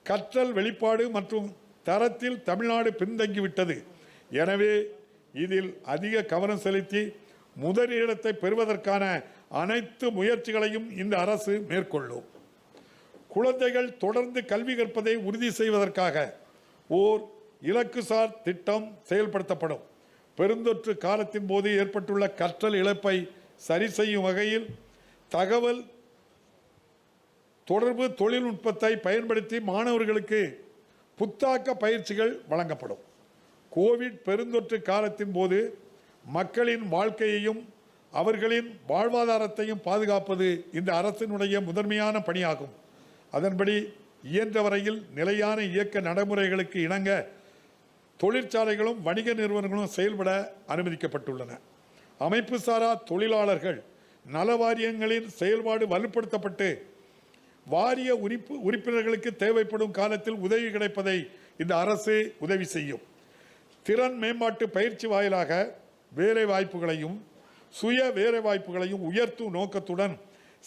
[SPEAKER 2] கற்றல் வெளிப்பாடு மற்றும் தரத்தில் தமிழ்நாடு பின்தங்கிவிட்டது. எனவே இதில் அதிக கவனம் செலுத்தி முதலிடத்தை பெறுவதற்கான அனைத்து முயற்சிகளையும் இந்த அரசு மேற்கொள்ளும். குழந்தைகள் தொடர்ந்து கல்வி கற்பதை உறுதி செய்வதற்காக ஓர் இலக்குசார் திட்டம் செயல்படுத்தப்படும். பெருந்தொற்று காலத்தின் போது ஏற்பட்டுள்ள கற்றல் இழப்பை சரி செய்யும் வகையில் தகவல் தொடர்பு தொழில்நுட்பத்தை பயன்படுத்தி மாணவர்களுக்கு புத்தாக்க பயிற்சிகள் வழங்கப்படும். கோவிட் பெருந்தொற்று காலத்தின் போது மக்களின் வாழ்க்கையையும் அவர்களின் வாழ்வாதாரத்தையும் பாதுகாப்பது இந்த அரசினுடைய முதன்மையான பணியாகும். அதன்படி இயன்ற வரையில் நிலையான இயக்க நடைமுறைகளுக்கு இணங்க தொழிற்சாலைகளும் வணிக நிறுவனங்களும் செயல்பட அனுமதிக்கப்பட்டுள்ளன. அமைப்பு சாரா தொழிலாளர்கள் நல வாரியங்களின் செயல்பாடு வலுப்படுத்தப்பட்டு வாரிய உறுப்பினர்களுக்கு தேவைப்படும் காலத்தில் உதவி கிடைப்பதை இந்த அரசு உதவி செய்யும். திறன் மேம்பாட்டு பயிற்சி வாயிலாக வேலை வாய்ப்புகளையும் சுய வேலை வாய்ப்புகளையும் உயர்த்தும் நோக்கத்துடன்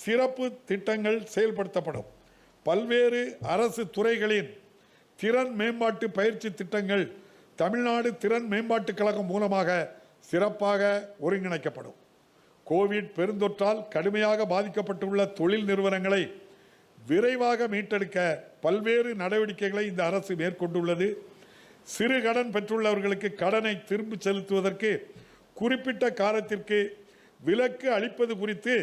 [SPEAKER 2] சிறப்பு திட்டங்கள் செயல்படுத்தப்படும். பல்வேறு அரசு துறைகளின் திறன் மேம்பாட்டு பயிற்சி திட்டங்கள் தமிழ்நாடு திறன் மேம்பாட்டுக் கழகம் மூலமாக சிறப்பாக ஒருங்கிணைக்கப்படும். கோவிட் பெருந்தொற்றால் கடுமையாக பாதிக்கப்பட்டுள்ள தொழில் நிறுவனங்களை விரைவாக மீட்டெடுக்க பல்வேறு நடவடிக்கைகளை இந்த அரசு மேற்கொண்டுள்ளது. சிறு கடன் பெற்றுள்ளவர்களுக்கு கடனை திரும்பி செலுத்துவதற்கு குறிப்பிட்ட காலத்திற்கு விலக்கு அளிப்பது குறித்து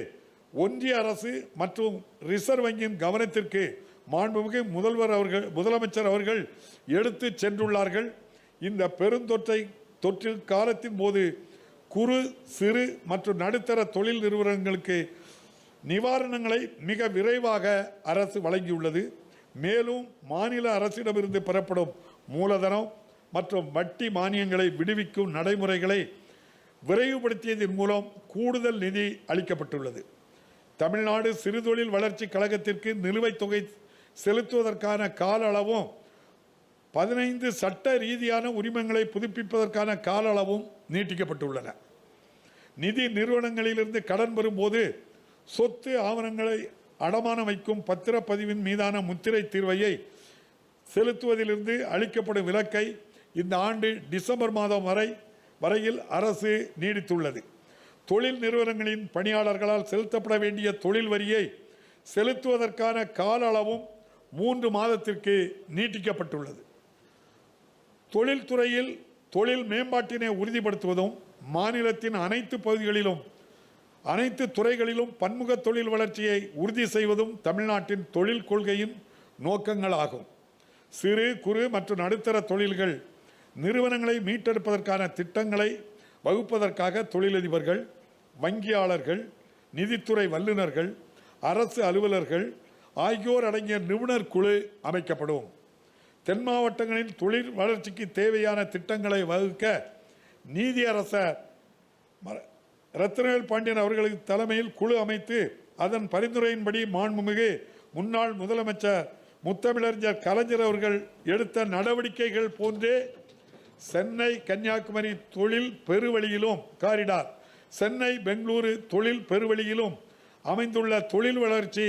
[SPEAKER 2] ஒன்றிய அரசு மற்றும் ரிசர்வ் வங்கியின் கவனத்திற்கு மாண்புமிகு முதலமைச்சர் அவர்கள் எடுத்து சென்றுள்ளார்கள். இந்த பெருந்தொற்றில் காலத்தின் போது குறு சிறு மற்றும் நடுத்தர தொழில் நிறுவனங்களுக்கு நிவாரணங்களை மிக விரைவாக அரசு வழங்கியுள்ளது. மேலும் மாநில அரசிடமிருந்து பெறப்படும் மூலதனம் மற்றும் வட்டி மானியங்களை விடுவிக்கும் நடைமுறைகளை விரைவுபடுத்தியதன் மூலம் கூடுதல் நிதி அளிக்கப்பட்டுள்ளது. தமிழ்நாடு சிறுதொழில் வளர்ச்சி கழகத்திற்கு நிலுவைத் தொகை செலுத்துவதற்கான கால அளவும் 15 சட்ட ரீதியான உரிமங்களை புதுப்பிப்பதற்கான கால அளவும் நீட்டிக்கப்பட்டுள்ளன. நிதி நிறுவனங்களிலிருந்து கடன் வரும்போது சொத்து ஆவணங்களை அடமானம் வைக்கும் பத்திரப்பதிவின் மீதான முத்திரை தீர்வையை செலுத்துவதிலிருந்து அளிக்கப்படும் விலக்கை இந்த ஆண்டு டிசம்பர் மாதம் வரையில் அரசு நீடித்துள்ளது. தொழில் நிறுவனங்களின் பணியாளர்களால் செலுத்தப்பட வேண்டிய தொழில் வரியை செலுத்துவதற்கான கால அளவும் 3 மாதத்திற்கு நீட்டிக்கப்பட்டுள்ளது. தொழில்துறையில் தொழில் மேம்பாட்டினை உறுதிப்படுத்துவதும் மாநிலத்தின் அனைத்து பகுதிகளிலும் அனைத்து துறைகளிலும் பன்முக தொழில் வளர்ச்சியை உறுதி செய்வதும் தமிழ்நாட்டின் தொழில் கொள்கையின் நோக்கங்களாகும். சிறு குறு மற்றும் நடுத்தர தொழில்கள் நிறுவனங்களை மீட்டெடுப்பதற்கான திட்டங்களை வகுப்பதற்காக தொழிலதிபர்கள், வங்கியாளர்கள், நிதித்துறை வல்லுநர்கள், அரசு அலுவலர்கள் ஆகியோர் அடங்கிய நிபுணர் குழு அமைக்கப்படும். தென் மாவட்டங்களின் தொழில் வளர்ச்சிக்கு தேவையான திட்டங்களை வகுக்க நீதியரசர் ரத்னவேல் பாண்டியன் அவர்களுக்கு தலைமையில் குழு அமைத்து அதன் பரிந்துரையின்படி மாண்புமிகு முன்னாள் முதலமைச்சர் முத்தமிழறிஞர் கலைஞர் அவர்கள் எடுத்த நடவடிக்கைகள் போன்றே சென்னை கன்னியாகுமரி தொழில் பெருவழியிலும் காரிடார், சென்னை பெங்களூரு தொழில் பெருவழியிலும் அமைந்துள்ள தொழில் வளர்ச்சி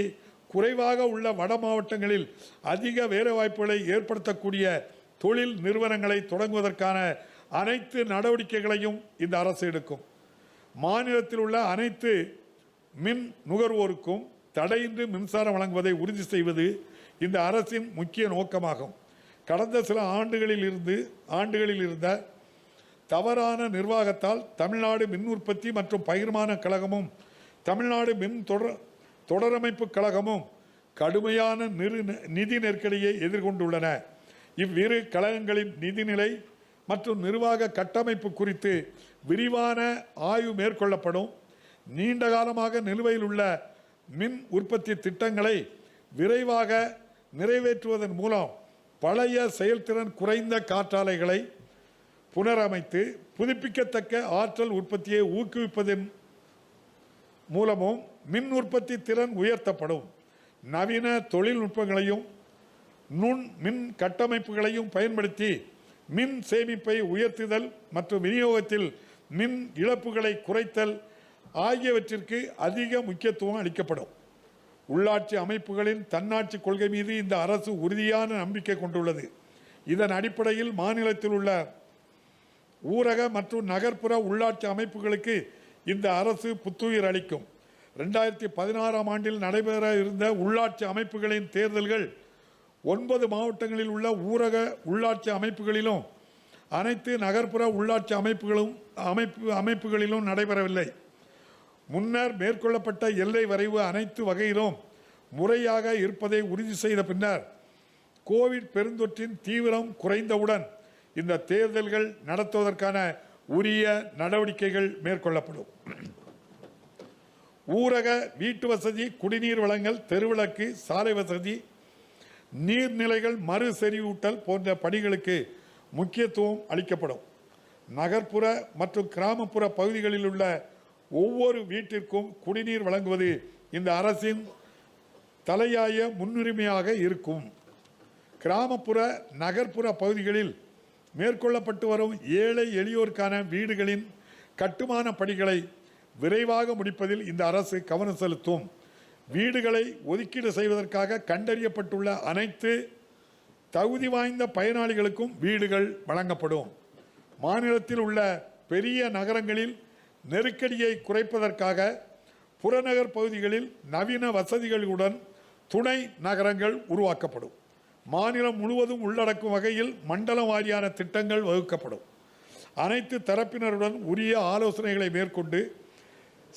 [SPEAKER 2] குறைவாக உள்ள வட மாவட்டங்களில் அதிக வேலைவாய்ப்புகளை ஏற்படுத்தக்கூடிய தொழில் நிறுவனங்களை தொடங்குவதற்கான அனைத்து நடவடிக்கைகளையும் இந்த அரசு எடுக்கும். மாநிலத்தில் உள்ள அனைத்து மின் நுகர்வோருக்கும் தடையின்றி மின்சாரம் வழங்குவதை உறுதி செய்வது இந்த அரசின் முக்கிய நோக்கமாகும். கடந்த சில ஆண்டுகளில் இருந்த தவறான நிர்வாகத்தால் தமிழ்நாடு மின் உற்பத்தி மற்றும் பகிர்மான கழகமும் தமிழ்நாடு மின் தொடரமைப்பு கழகமும் கடுமையான நிதி நெருக்கடியை எதிர்கொண்டுள்ளன. இவ்விரு கழகங்களின் நிதிநிலை மற்றும் நிர்வாக கட்டமைப்பு குறித்து விரிவான ஆய்வு மேற்கொள்ளப்படும். நீண்ட காலமாக நிலுவையில் உள்ள மின் உற்பத்தி திட்டங்களை விரைவாக நிறைவேற்றுவதன் மூலம் பழைய செயல்திறன் குறைந்த காற்றாலைகளை புனரமைத்து புதுப்பிக்கத்தக்க ஆற்றல் உற்பத்தியை ஊக்குவிப்பதன் மூலமும் மின் உற்பத்தி திறன் உயர்த்தப்படும். நவீன தொழில்நுட்பங்களையும் நுண் மின் கட்டமைப்புகளையும் பயன்படுத்தி மின் சேமிப்பை உயர்த்துதல் மற்றும் விநியோகத்தில் மின் இழப்புகளை குறைத்தல் ஆகியவற்றிற்கு அதிக முக்கியத்துவம் அளிக்கப்படும். உள்ளாட்சி அமைப்புகளின் தன்னாட்சி கொள்கை மீது இந்த அரசு உறுதியான நம்பிக்கை கொண்டுள்ளது. இதன் அடிப்படையில் மாநிலத்தில் உள்ள ஊரக மற்றும் நகர்ப்புற உள்ளாட்சி அமைப்புகளுக்கு இந்த அரசு புத்துயிர் அளிக்கும். 2016ஆம் ஆண்டில் நடைபெற இருந்த உள்ளாட்சி அமைப்புகளின் தேர்தல்கள் 9 மாவட்டங்களில் உள்ள ஊரக உள்ளாட்சி அமைப்புகளிலும் அனைத்து நகர்ப்புற உள்ளாட்சி அமைப்புகளிலும் நடைபெறவில்லை. முன்னர் மேற்கொள்ளப்பட்ட எல்லை வரைவு அனைத்து வகையிலும் முறையாக இருப்பதை உறுதி செய்த பின்னர் கோவிட் பெருந்தொற்றின் தீவிரம் குறைந்தவுடன் இந்த தேர்தல்கள் நடத்துவதற்கான உரிய நடவடிக்கைகள் மேற்கொள்ளப்படும். ஊரக வீட்டு வசதி, குடிநீர் வழங்கல், தெருவிளக்கு, சாலை வசதி, நீர்நிலைகள் மறு செறிவூட்டல் போன்ற பணிகளுக்கு முக்கியத்துவம் அளிக்கப்படும். நகர்ப்புற மற்றும் கிராமப்புற பகுதிகளில் உள்ள ஒவ்வொரு வீட்டிற்கும் குடிநீர் வழங்குவது இந்த அரசின் தலையாய முன்னுரிமையாக இருக்கும். கிராமப்புற நகர்ப்புற பகுதிகளில் மேற்கொள்ளப்பட்டு வரும் ஏழை எளியோருக்கான வீடுகளின் கட்டுமான பணிகளை விரைவாக முடிப்பதில் இந்த அரசு கவனம் செலுத்தும். வீடுகளை ஒதுக்கீடு செய்வதற்காக கண்டறியப்பட்டுள்ள அனைத்து தகுதி வாய்ந்த பயனாளிகளுக்கும் வீடுகள் வழங்கப்படும். மாநிலத்தில் உள்ள பெரிய நகரங்களில் நெருக்கடியை குறைப்பதற்காக புறநகர் பகுதிகளில் நவீன வசதிகளுடன் துணை நகரங்கள் உருவாக்கப்படும். மாநிலம் முழுவதும் உள்ளடக்கும் வகையில் மண்டலம் வாரியான திட்டங்கள் வகுக்கப்படும். அனைத்து தரப்பினருடன் உரிய ஆலோசனைகளை மேற்கொண்டு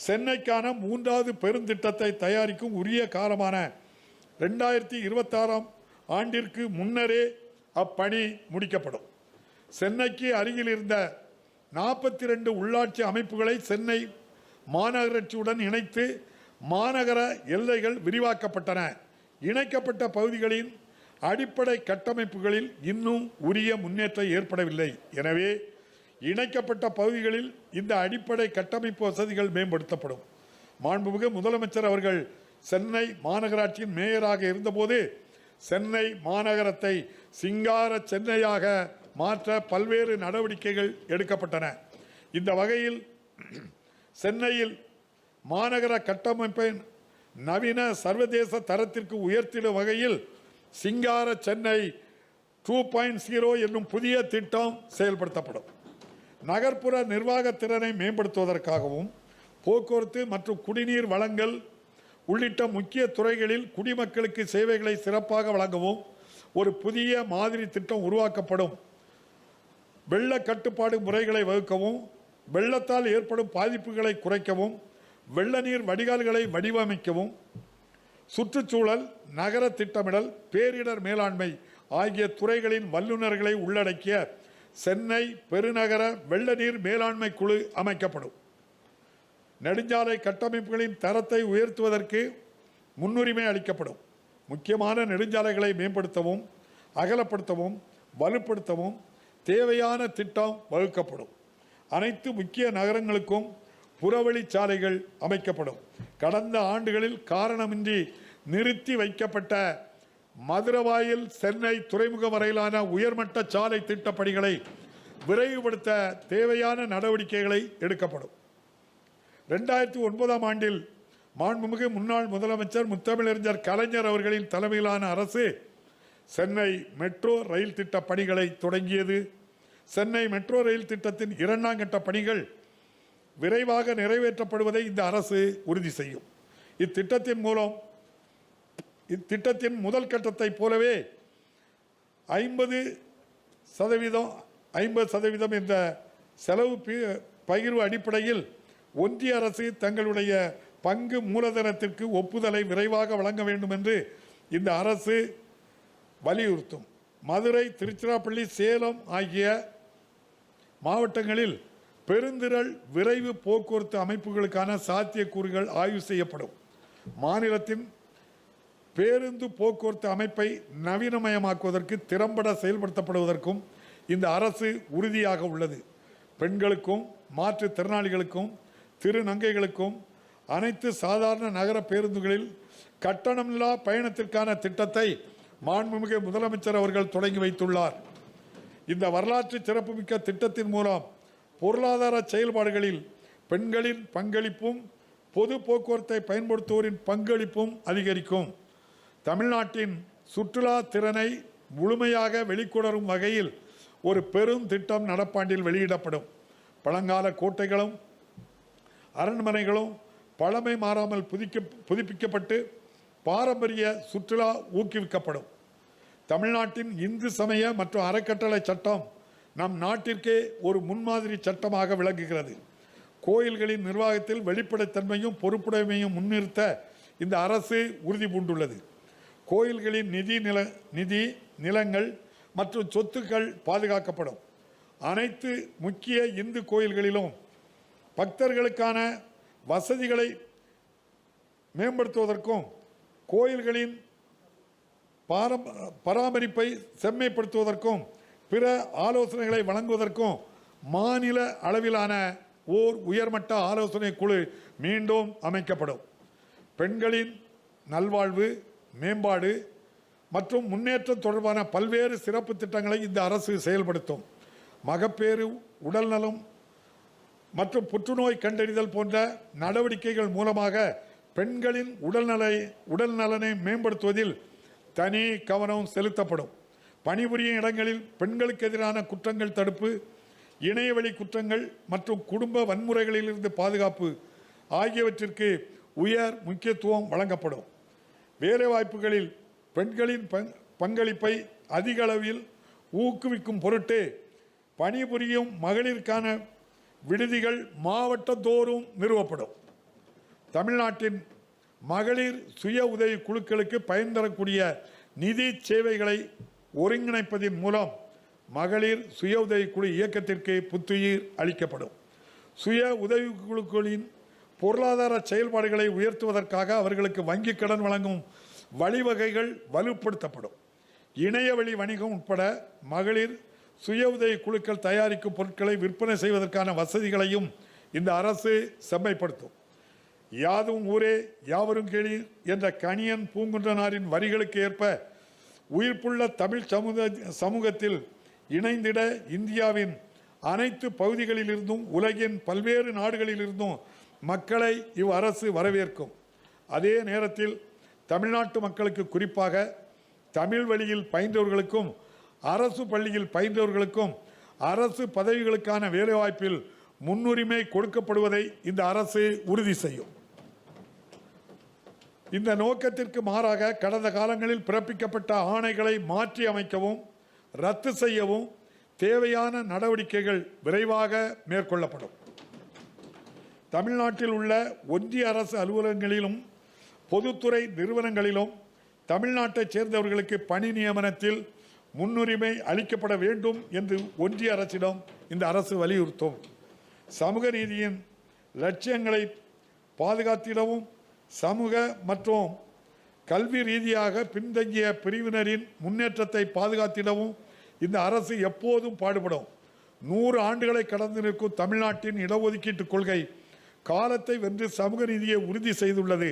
[SPEAKER 2] சென்னைக்கான 3வது பெருந்திட்டத்தை தயாரிக்கும் உரிய காலமான 2026ஆம் ஆண்டிற்கு முன்னரே அப்பணி முடிக்கப்படும். சென்னைக்கு அருகில் இருந்த 42 உள்ளாட்சி அமைப்புகளை சென்னை மாநகராட்சியுடன் இணைத்து மாநகர எல்லைகள் விரிவாக்கப்பட்டன. இணைக்கப்பட்ட பகுதிகளின் அடிப்படை கட்டமைப்புகளில் இன்னும் உரிய முன்னேற்றம் ஏற்படவில்லை. எனவே இணைக்கப்பட்ட பகுதிகளில் இந்த அடிப்படை கட்டமைப்பு வசதிகள் மேம்படுத்தப்படும். மாண்புமிகு முதலமைச்சர் அவர்கள் சென்னை மாநகராட்சியின் மேயராக இருந்தபோது சென்னை மாநகரத்தை சிங்கார சென்னையாக மாற்ற பல்வேறு நடவடிக்கைகள் எடுக்கப்பட்டன. இந்த வகையில் சென்னையில் மாநகர கட்டமைப்பை நவீன சர்வதேச தரத்திற்கு உயர்த்திடும் வகையில் சிங்கார சென்னை 2.0 என்னும் புதிய திட்டம் செயல்படுத்தப்படும். நகர்ப்புற நிர்வாக திறனை மேம்படுத்துவதற்காகவும் போக்குவரத்து மற்றும் குடிநீர் வழங்கல் உள்ளிட்ட முக்கிய துறைகளில் குடிமக்களுக்கு சேவைகளை சிறப்பாக வழங்கவும் ஒரு புதிய மாதிரி திட்டம் உருவாக்கப்படும். வெள்ள கட்டுப்பாடு முறைகளை வகுக்கவும், வெள்ளத்தால் ஏற்படும் பாதிப்புகளை குறைக்கவும், வெள்ள நீர் வடிகால்களை வடிவமைக்கவும், சுற்றுச்சூழல், நகர திட்டமிடல், பேரிடர் மேலாண்மை ஆகிய துறைகளின் வல்லுநர்களை உள்ளடக்கிய சென்னை பெருநகர வெள்ள நீர் மேலாண்மை குழு அமைக்கப்படும். நெடுஞ்சாலை கட்டமைப்புகளின் தரத்தை உயர்த்துவதற்கு முன்னுரிமை அளிக்கப்படும். முக்கியமான நெடுஞ்சாலைகளை மேம்படுத்தவும், அகலப்படுத்தவும், வலுப்படுத்தவும் தேவையான திட்டம் வகுக்கப்படும். அனைத்து முக்கிய நகரங்களுக்கும் புறவழிச்சாலைகள் அமைக்கப்படும். கடந்த ஆண்டுகளில் காரணமின்றி நிறுத்தி வைக்கப்பட்ட மதுரவாயில் சென்னை துறைமுகம் வரையிலான உயர்மட்ட சாலை திட்ட பணிகளை விரைவுபடுத்த தேவையான நடவடிக்கைகளை எடுக்கப்படும். 2009ஆம் ஆண்டில் மாண்புமிகு முன்னாள் முதலமைச்சர் முத்தமிழறிஞர் கலைஞர் அவர்களின் தலைமையிலான அரசு சென்னை மெட்ரோ ரயில் திட்ட பணிகளை தொடங்கியது. சென்னை மெட்ரோ ரயில் திட்டத்தின் 2ஆம் கட்ட பணிகள் விரைவாக நிறைவேற்றப்படுவதை இந்த அரசு உறுதி செய்யும். இத்திட்டத்தின் முதல் கட்டத்தை போலவே 50% என்ற செலவு பகிர்வு அடிப்படையில் ஒன்றிய அரசு தங்களுடைய பங்கு மூலதனத்திற்கு ஒப்புதலை விரைவாக வழங்க வேண்டும் என்று இந்த அரசு வலியுறுத்தும். மதுரை, திருச்சிராப்பள்ளி, சேலம் ஆகிய மாவட்டங்களில் பெருந்திரள் விரைவு போக்குவரத்து அமைப்புகளுக்கான சாத்தியக்கூறுகள் ஆய்வு செய்யப்படும். மாநிலத்தின் பேருந்து போக்குவரத்து அமைப்பை நவீனமயமாக்குவதற்கு திறம்பட செயல்படுத்தப்படுவதற்கும் இந்த அரசு உறுதியாக உள்ளது. பெண்களுக்கும், மாற்றுத்திறனாளிகளுக்கும், திருநங்கைகளுக்கும் அனைத்து சாதாரண நகர பேருந்துகளில் கட்டணமில்லா பயணத்திற்கான திட்டத்தை மாண்புமிகு முதலமைச்சர் அவர்கள் தொடங்கி வைத்துள்ளார். இந்த வரலாற்று சிறப்புமிக்க திட்டத்தின் மூலம் பொருளாதார செயல்பாடுகளில் பெண்களின் பங்களிப்பும் பொது போக்குவரத்தை பயன்படுத்துவோரின் பங்களிப்பும் அதிகரிக்கும். தமிழ்நாட்டின் சுற்றுலா திறனை முழுமையாக வெளிக்கொணரும் வகையில் ஒரு பெரும் திட்டம் நடப்பாண்டில் வெளியிடப்படும். பழங்கால கோட்டைகளும் அரண்மனைகளும் பழமை மாறாமல் புதுப்பிக்கப்பட்டு பாரம்பரிய சுற்றுலா ஊக்குவிக்கப்படும். தமிழ்நாட்டின் இந்து சமய மற்றும் அறக்கட்டளை சட்டம் நம் நாட்டிற்கே ஒரு முன்மாதிரி சட்டமாக விளங்குகிறது. கோயில்களின் நிர்வாகத்தில் வெளிப்படைத்தன்மையும் பொறுப்புடைமையும் முன்னிறுத்த இந்த அரசு உறுதி பூண்டுள்ளது. கோயில்களின் நிதி நிலங்கள் மற்றும் சொத்துக்கள் பாதுகாக்கப்படும். அனைத்து முக்கிய இந்து கோயில்களிலும் பக்தர்களுக்கான வசதிகளை மேம்படுத்துவதற்கும் கோயில்களின் பராமரிப்பை செம்மைப்படுத்துவதற்கும் பிற ஆலோசனைகளை வழங்குவதற்கும் மாநில அளவிலான ஓர் உயர்மட்ட ஆலோசனை குழு மீண்டும் அமைக்கப்படும். பெண்களின் நல்வாழ்வு, மேம்பாடு மற்றும் முன்னேற்றம் தொடர்பான பல்வேறு சிறப்பு திட்டங்களை இந்த அரசு செயல்படுத்தும். மகப்பேறு, உடல்நலம் மற்றும் புற்றுநோய் கண்டறிதல் போன்ற நடவடிக்கைகள் மூலமாக பெண்களின் உடல்நலனை மேம்படுத்துவதில் தனி கவனம் செலுத்தப்படும். பணிபுரியும் இடங்களில் பெண்களுக்கு எதிரான குற்றங்கள் தடுப்பு, இணையவழி குற்றங்கள் மற்றும் குடும்ப வன்முறைகளிலிருந்து பாதுகாப்பு ஆகியவற்றிற்கு உயர் முக்கியத்துவம் வழங்கப்படும். வேலைவாய்ப்புகளில் பெண்களின் பங்களிப்பை அதிக அளவில் ஊக்குவிக்கும் பொருட்டு பணிபுரியும் மகளிருக்கான விடுதிகள் மாவட்டந்தோறும் நிறுவப்படும். தமிழ்நாட்டின் மகளிர் சுய உதவி குழுக்களுக்கு பயன் தரக்கூடிய நிதி சேவைகளை ஒருங்கிணைப்பதன் மூலம் மகளிர் சுய உதவி குழு இயக்கத்திற்கு புத்துயிர் அளிக்கப்படும். சுய உதவி குழுக்களின் பொருளாதார செயல்பாடுகளை உயர்த்துவதற்காக அவர்களுக்கு வங்கி கடன் வழங்கும் வழிவகைகள் வலுப்படுத்தப்படும். இணையவழி வணிகம் உட்பட மகளிர் சுய உதவி குழுக்கள் தயாரிக்கும் பொருட்களை விற்பனை செய்வதற்கான வசதிகளையும் இந்த அரசு செம்மைப்படுத்தும். யாதும் ஊரே யாவரும் கேளீர் என்ற கணியன் பூங்குன்றனாரின் வரிகளுக்கு ஏற்ப உயிர்ப்புள்ள தமிழ் சமூகத்தில் இணைந்திட இந்தியாவின் அனைத்து பகுதிகளிலிருந்தும் உலகின் பல்வேறு நாடுகளிலிருந்தும் மக்களை இவ்வரசு வரவேற்கும். அதே நேரத்தில் தமிழ்நாட்டு மக்களுக்கு, குறிப்பாக தமிழ் வழியில் பயின்றவர்களுக்கும் அரசு பள்ளியில் பயின்றவர்களுக்கும் அரசு பதவிகளுக்கான வேலைவாய்ப்பில் முன்னுரிமை கொடுக்கப்படுவதை இந்த அரசு உறுதி செய்யும். இந்த நோக்கத்திற்கு மாறாக கடந்த காலங்களில் பிறப்பிக்கப்பட்ட ஆணைகளை மாற்றி அமைக்கவும் ரத்து செய்யவும் தேவையான நடவடிக்கைகள் விரைவாக மேற்கொள்ளப்படும். தமிழ்நாட்டில் உள்ள ஒன்றிய அரசு அலுவலகங்களிலும் பொதுத்துறை நிறுவனங்களிலும் தமிழ்நாட்டைச் சேர்ந்தவர்களுக்கு பணி நியமனத்தில் முன்னுரிமை அளிக்கப்பட வேண்டும் என்று ஒன்றிய அரசிடம் இந்த அரசு வலியுறுத்தும். சமூக நீதியின் லட்சியங்களை பாதுகாத்திடவும் சமூக மற்றும் கல்வி ரீதியாக பின்தங்கிய பிரிவினரின் முன்னேற்றத்தை பாதுகாத்திடவும் இந்த அரசு எப்போதும் பாடுபடும். 100 ஆண்டுகளை கடந்து நிற்கும் தமிழ்நாட்டின் இடஒதுக்கீட்டு கொள்கை காலத்தை வென்று சமூக நீதியை உறுதி செய்துள்ளது.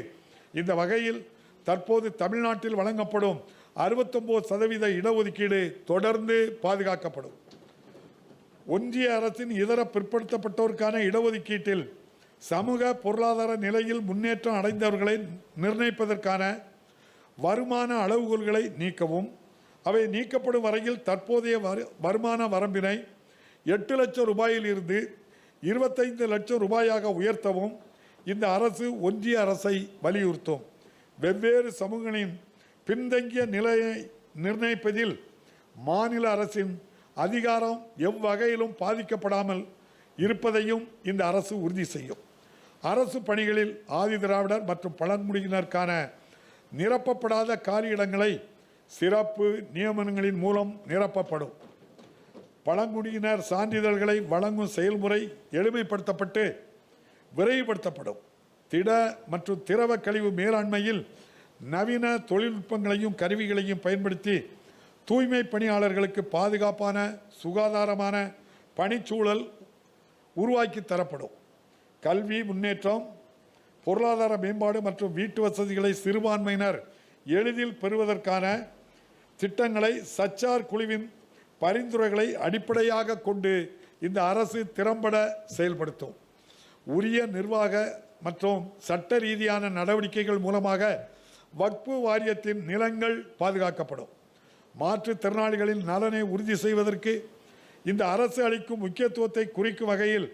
[SPEAKER 2] இந்த வகையில் தற்போது தமிழ்நாட்டில் வழங்கப்படும் 69% இடஒதுக்கீடு தொடர்ந்து பாதுகாக்கப்படும். ஒன்றிய அரசின் இதர பிற்படுத்தப்பட்டோருக்கான இடஒதுக்கீட்டில் சமூக பொருளாதார நிலையில் முன்னேற்றம் அடைந்தவர்களை நிர்ணயிப்பதற்கான வருமான அளவுகோல்களை நீக்கவும், அவை நீக்கப்படும் வரையில் தற்போதைய வருமான வரம்பினை 8 லட்சம் ரூபாயில் இருந்து 25 லட்சம் ரூபாயாக உயர்த்தவும் இந்த அரசு ஒன்றிய அரசை வலியுறுத்தும். வெவ்வேறு சமூகங்களின் பின்தங்கிய நிலையை நிர்ணயிப்பதில் மாநில அரசின் அதிகாரம் எவ்வகையிலும் பாதிக்கப்படாமல் இருப்பதையும் இந்த அரசு உறுதி செய்யும். அரசு பணிகளில் ஆதி திராவிடர் மற்றும் பழங்குடியினருக்கான நிரப்பப்படாத காலியிடங்களை சிறப்பு நியமனங்களின் மூலம் நிரப்பப்படும். பழங்குடியினர் சான்றிதழ்களை வழங்கும் செயல்முறை எளிமைப்படுத்தப்பட்டு விரைவுபடுத்தப்படும். திட மற்றும் திரவ கழிவு மேலாண்மையில் நவீன தொழில்நுட்பங்களையும் கருவிகளையும் பயன்படுத்தி தூய்மை பணியாளர்களுக்கு பாதுகாப்பான சுகாதாரமான பணிச்சூழல் உருவாக்கி தரப்படும். கல்வி முன்னேற்றம், பொருளாதார மேம்பாடு மற்றும் வீட்டு வசதிகளை சிறுபான்மையினர் எளிதில் பெறுவதற்கான திட்டங்களை சச்சார் குழுவின் பரிந்துரைகளை அடிப்படையாக கொண்டு இந்த அரசு திறம்பட செயல்படுத்தும். உரிய நிர்வாக மற்றும் சட்ட ரீதியான நடவடிக்கைகள் மூலமாக வக்ஃபு வாரியத்தின் நிலங்கள் பாதுகாக்கப்படும். மாற்றுத்திறனாளிகளின் நலனை உறுதி செய்வதற்கு இந்த அரசு அளிக்கும் முக்கியத்துவத்தை குறிக்கும் வகையில்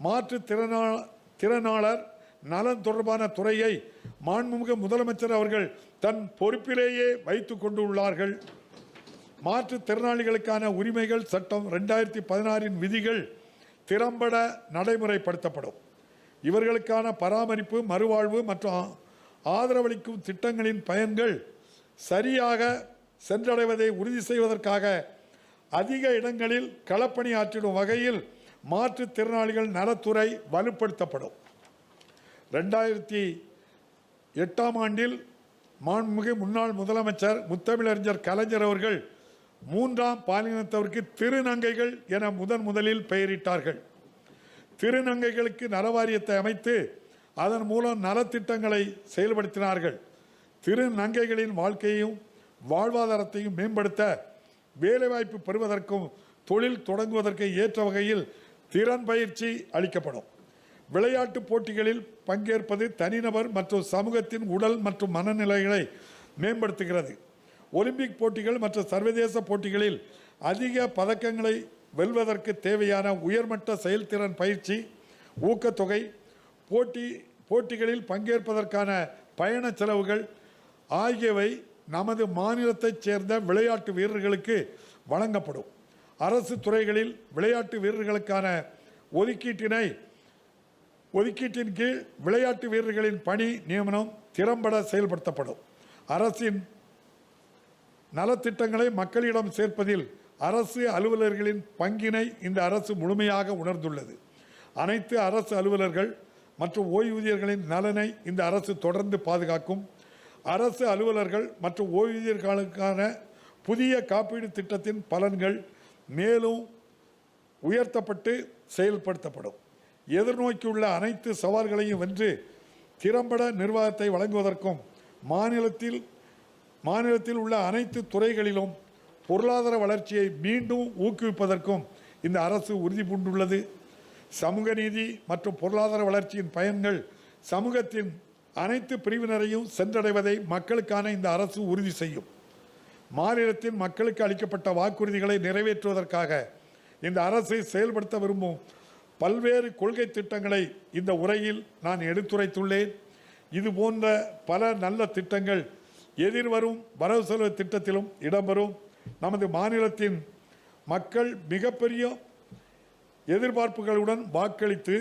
[SPEAKER 2] மாற்றுத்திறனாளர் நலன் தொடர்பான துறையை மாண்புமிகு முதலமைச்சர் அவர்கள் தன் பொறுப்பிலேயே வைத்துக் கொண்டுள்ளார்கள். மாற்றுத்திறனாளிகளுக்கான உரிமைகள் சட்டம் 2016 விதிகள் திறம்பட நடைமுறைப்படுத்தப்படும். இவர்களுக்கான பராமரிப்பு, மறுவாழ்வு மற்றும் ஆதரவளிக்கும் திட்டங்களின் பயன்கள் சரியாக சென்றடைவதை உறுதி செய்வதற்காக அதிக இடங்களில் களப்பணியாற்றிடும் வகையில் மாற்றுத்திறனாளிகள் நலத்துறை வலுப்படுத்தப்படும். 2008ஆம் ஆண்டில் மாண்புமிகு முன்னாள் முதலமைச்சர் முத்தமிழறிஞர் கலைஞர் அவர்கள் 3ஆம் பாலினத்தவருக்கு திருநங்கைகள் என முதலில் பெயரிட்டார்கள். திருநங்கைகளுக்கு நலவாரியத்தை அமைத்து அதன் மூலம் நலத்திட்டங்களை செயல்படுத்தினார்கள். திருநங்கைகளின் வாழ்க்கையையும் வாழ்வாதாரத்தையும் மேம்படுத்த வேலைவாய்ப்பு பெறுவதற்கும் தொழில் தொடங்குவதற்கு ஏற்ற வகையில் திறன் பயிற்சி அளிக்கப்படும். விளையாட்டுப் போட்டிகளில் பங்கேற்பது தனிநபர் மற்றும் சமூகத்தின் உடல் மற்றும் மனநிலைகளை மேம்படுத்துகிறது. ஒலிம்பிக் போட்டிகள் மற்றும் சர்வதேச போட்டிகளில் அதிக பதக்கங்களை வெல்வதற்கு தேவையான உயர்மட்ட செயல்திறன் பயிற்சி, ஊக்கத்தொகை, போட்டிகளில் பங்கேற்பதற்கான பயண செலவுகள் ஆகியவை நமது மாநிலத்தைச் சேர்ந்த விளையாட்டு வீரர்களுக்கு வழங்கப்படும். அரசு துறைகளில் விளையாட்டு வீரர்களுக்கான ஒதுக்கீட்டின் கீழ் விளையாட்டு வீரர்களின் பணி நியமனம் திறம்பட செயல்படுத்தப்படும். அரசின் நலத்திட்டங்களை மக்களிடம் சேர்ப்பதில் அரசு அலுவலர்களின் பங்கினை இந்த அரசு முழுமையாக உணர்ந்துள்ளது. அனைத்து அரசு அலுவலர்கள் மற்றும் ஓய்வூதியர்களின் நலனை இந்த அரசு தொடர்ந்து பாதுகாக்கும். அரசு அலுவலர்கள் மற்றும் ஓய்வூதியர்களுக்கான புதிய காப்பீடு திட்டத்தின் பலன்கள் மேலும் உயர்த்தப்பட்டு செயல்படுத்தப்படும். எதிர்நோக்கியுள்ள அனைத்து சவால்களையும் வென்று திறம்பட நிர்வாகத்தை வழங்குவதற்கும் மாநிலத்தில் உள்ள அனைத்து துறைகளிலும் பொருளாதார வளர்ச்சியை மீண்டும் ஊக்குவிப்பதற்கும் இந்த அரசு உறுதி பூண்டுள்ளது. சமூக நீதி மற்றும் பொருளாதார வளர்ச்சியின் பயன்கள் சமூகத்தின் அனைத்து பிரிவினரையும் சென்றடைவதை மக்களுக்கான இந்த அரசு உறுதி செய்யும். மாநிலத்தின் மக்களுக்கு அளிக்கப்பட்ட வாக்குறுதிகளை நிறைவேற்றுவதற்காக இந்த அரசை செயல்படுத்த விரும்பும் பல்வேறு கொள்கை திட்டங்களை இந்த உரையில் நான் எடுத்துரைத்துள்ளேன். இது போன்ற பல நல்ல திட்டங்கள் எதிர்வரும் வரவு செலவு திட்டத்திலும் இடம்பெறும். நமது மாநிலத்தின் மக்கள் மிகப்பெரிய எதிர்பார்ப்புகளுடன் வாக்களித்து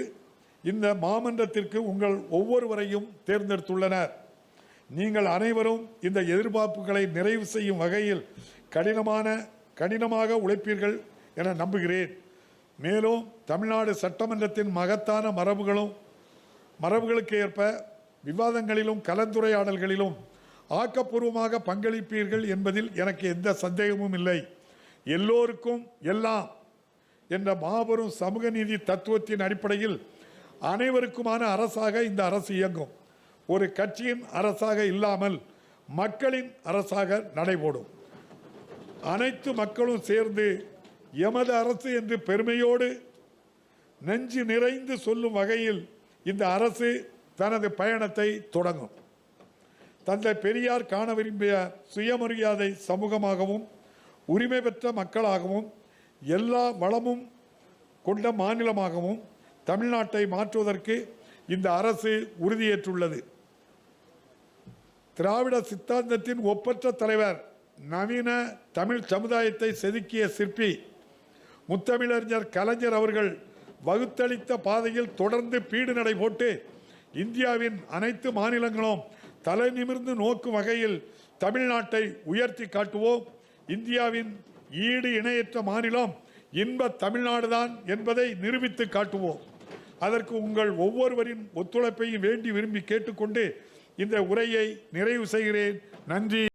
[SPEAKER 2] இந்த மாமன்றத்திற்கு உங்கள் ஒவ்வொருவரையும் தேர்ந்தெடுத்துள்ளனர். நீங்கள் அனைவரும் இந்த எதிர்பார்ப்புகளை நிறைவு செய்யும் வகையில் கடினமாக உழைப்பீர்கள் என நம்புகிறேன். மேலும் தமிழ்நாடு சட்டமன்றத்தின் மகத்தான மரபுகளுக்கு ஏற்ப விவாதங்களிலும் கலந்துரையாடல்களிலும் ஆக்கப்பூர்வமாக பங்களிப்பீர்கள் என்பதில் எனக்கு எந்த சந்தேகமும் இல்லை. எல்லோருக்கும் எல்லாம் என்ற மாபெரும் சமூக நீதி தத்துவத்தின் அடிப்படையில் அனைவருக்குமான அரசாக இந்த அரசு இயங்கும். ஒரு கட்சியின் அரசாக இல்லாமல் மக்களின் அரசாக நடைபோடும். அனைத்து மக்களும் சேர்ந்து எமது அரசு என்று பெருமையோடு நெஞ்சு நிறைந்து சொல்லும் வகையில் இந்த அரசு தனது பயணத்தை தொடங்கும். தந்தை பெரியார் காண விரும்பிய சுயமரியாதை சமூகமாகவும் உரிமை பெற்ற மக்களாகவும் எல்லா வளமும் கொண்ட மாநிலமாகவும் தமிழ்நாட்டை மாற்றுவதற்கு இந்த அரசு உறுதியேற்றுள்ளது. திராவிட சித்தாந்தத்தின் ஒப்பற்ற தலைவர், நவீன தமிழ் சமுதாயத்தை செதுக்கிய சிற்பி முத்தமிழறிஞர் கலைஞர் அவர்கள் வகுத்தளித்த பாதையில் தொடர்ந்து பீடு நடை போட்டு இந்தியாவின் அனைத்து மாநிலங்களும் தலை நிமிர்ந்து நோக்கும் வகையில் தமிழ்நாட்டை உயர்த்தி காட்டுவோம். இந்தியாவின் ஈடு இணையற்ற மாநிலம் இன்ப தமிழ்நாடுதான் என்பதை நிரூபித்து காட்டுவோம். அதற்கு உங்கள் ஒவ்வொருவரின் ஒத்துழைப்பையும் வேண்டி விரும்பி கேட்டுக்கொண்டு இந்த உரையை நிறைவு செய்கிறேன். நன்றி.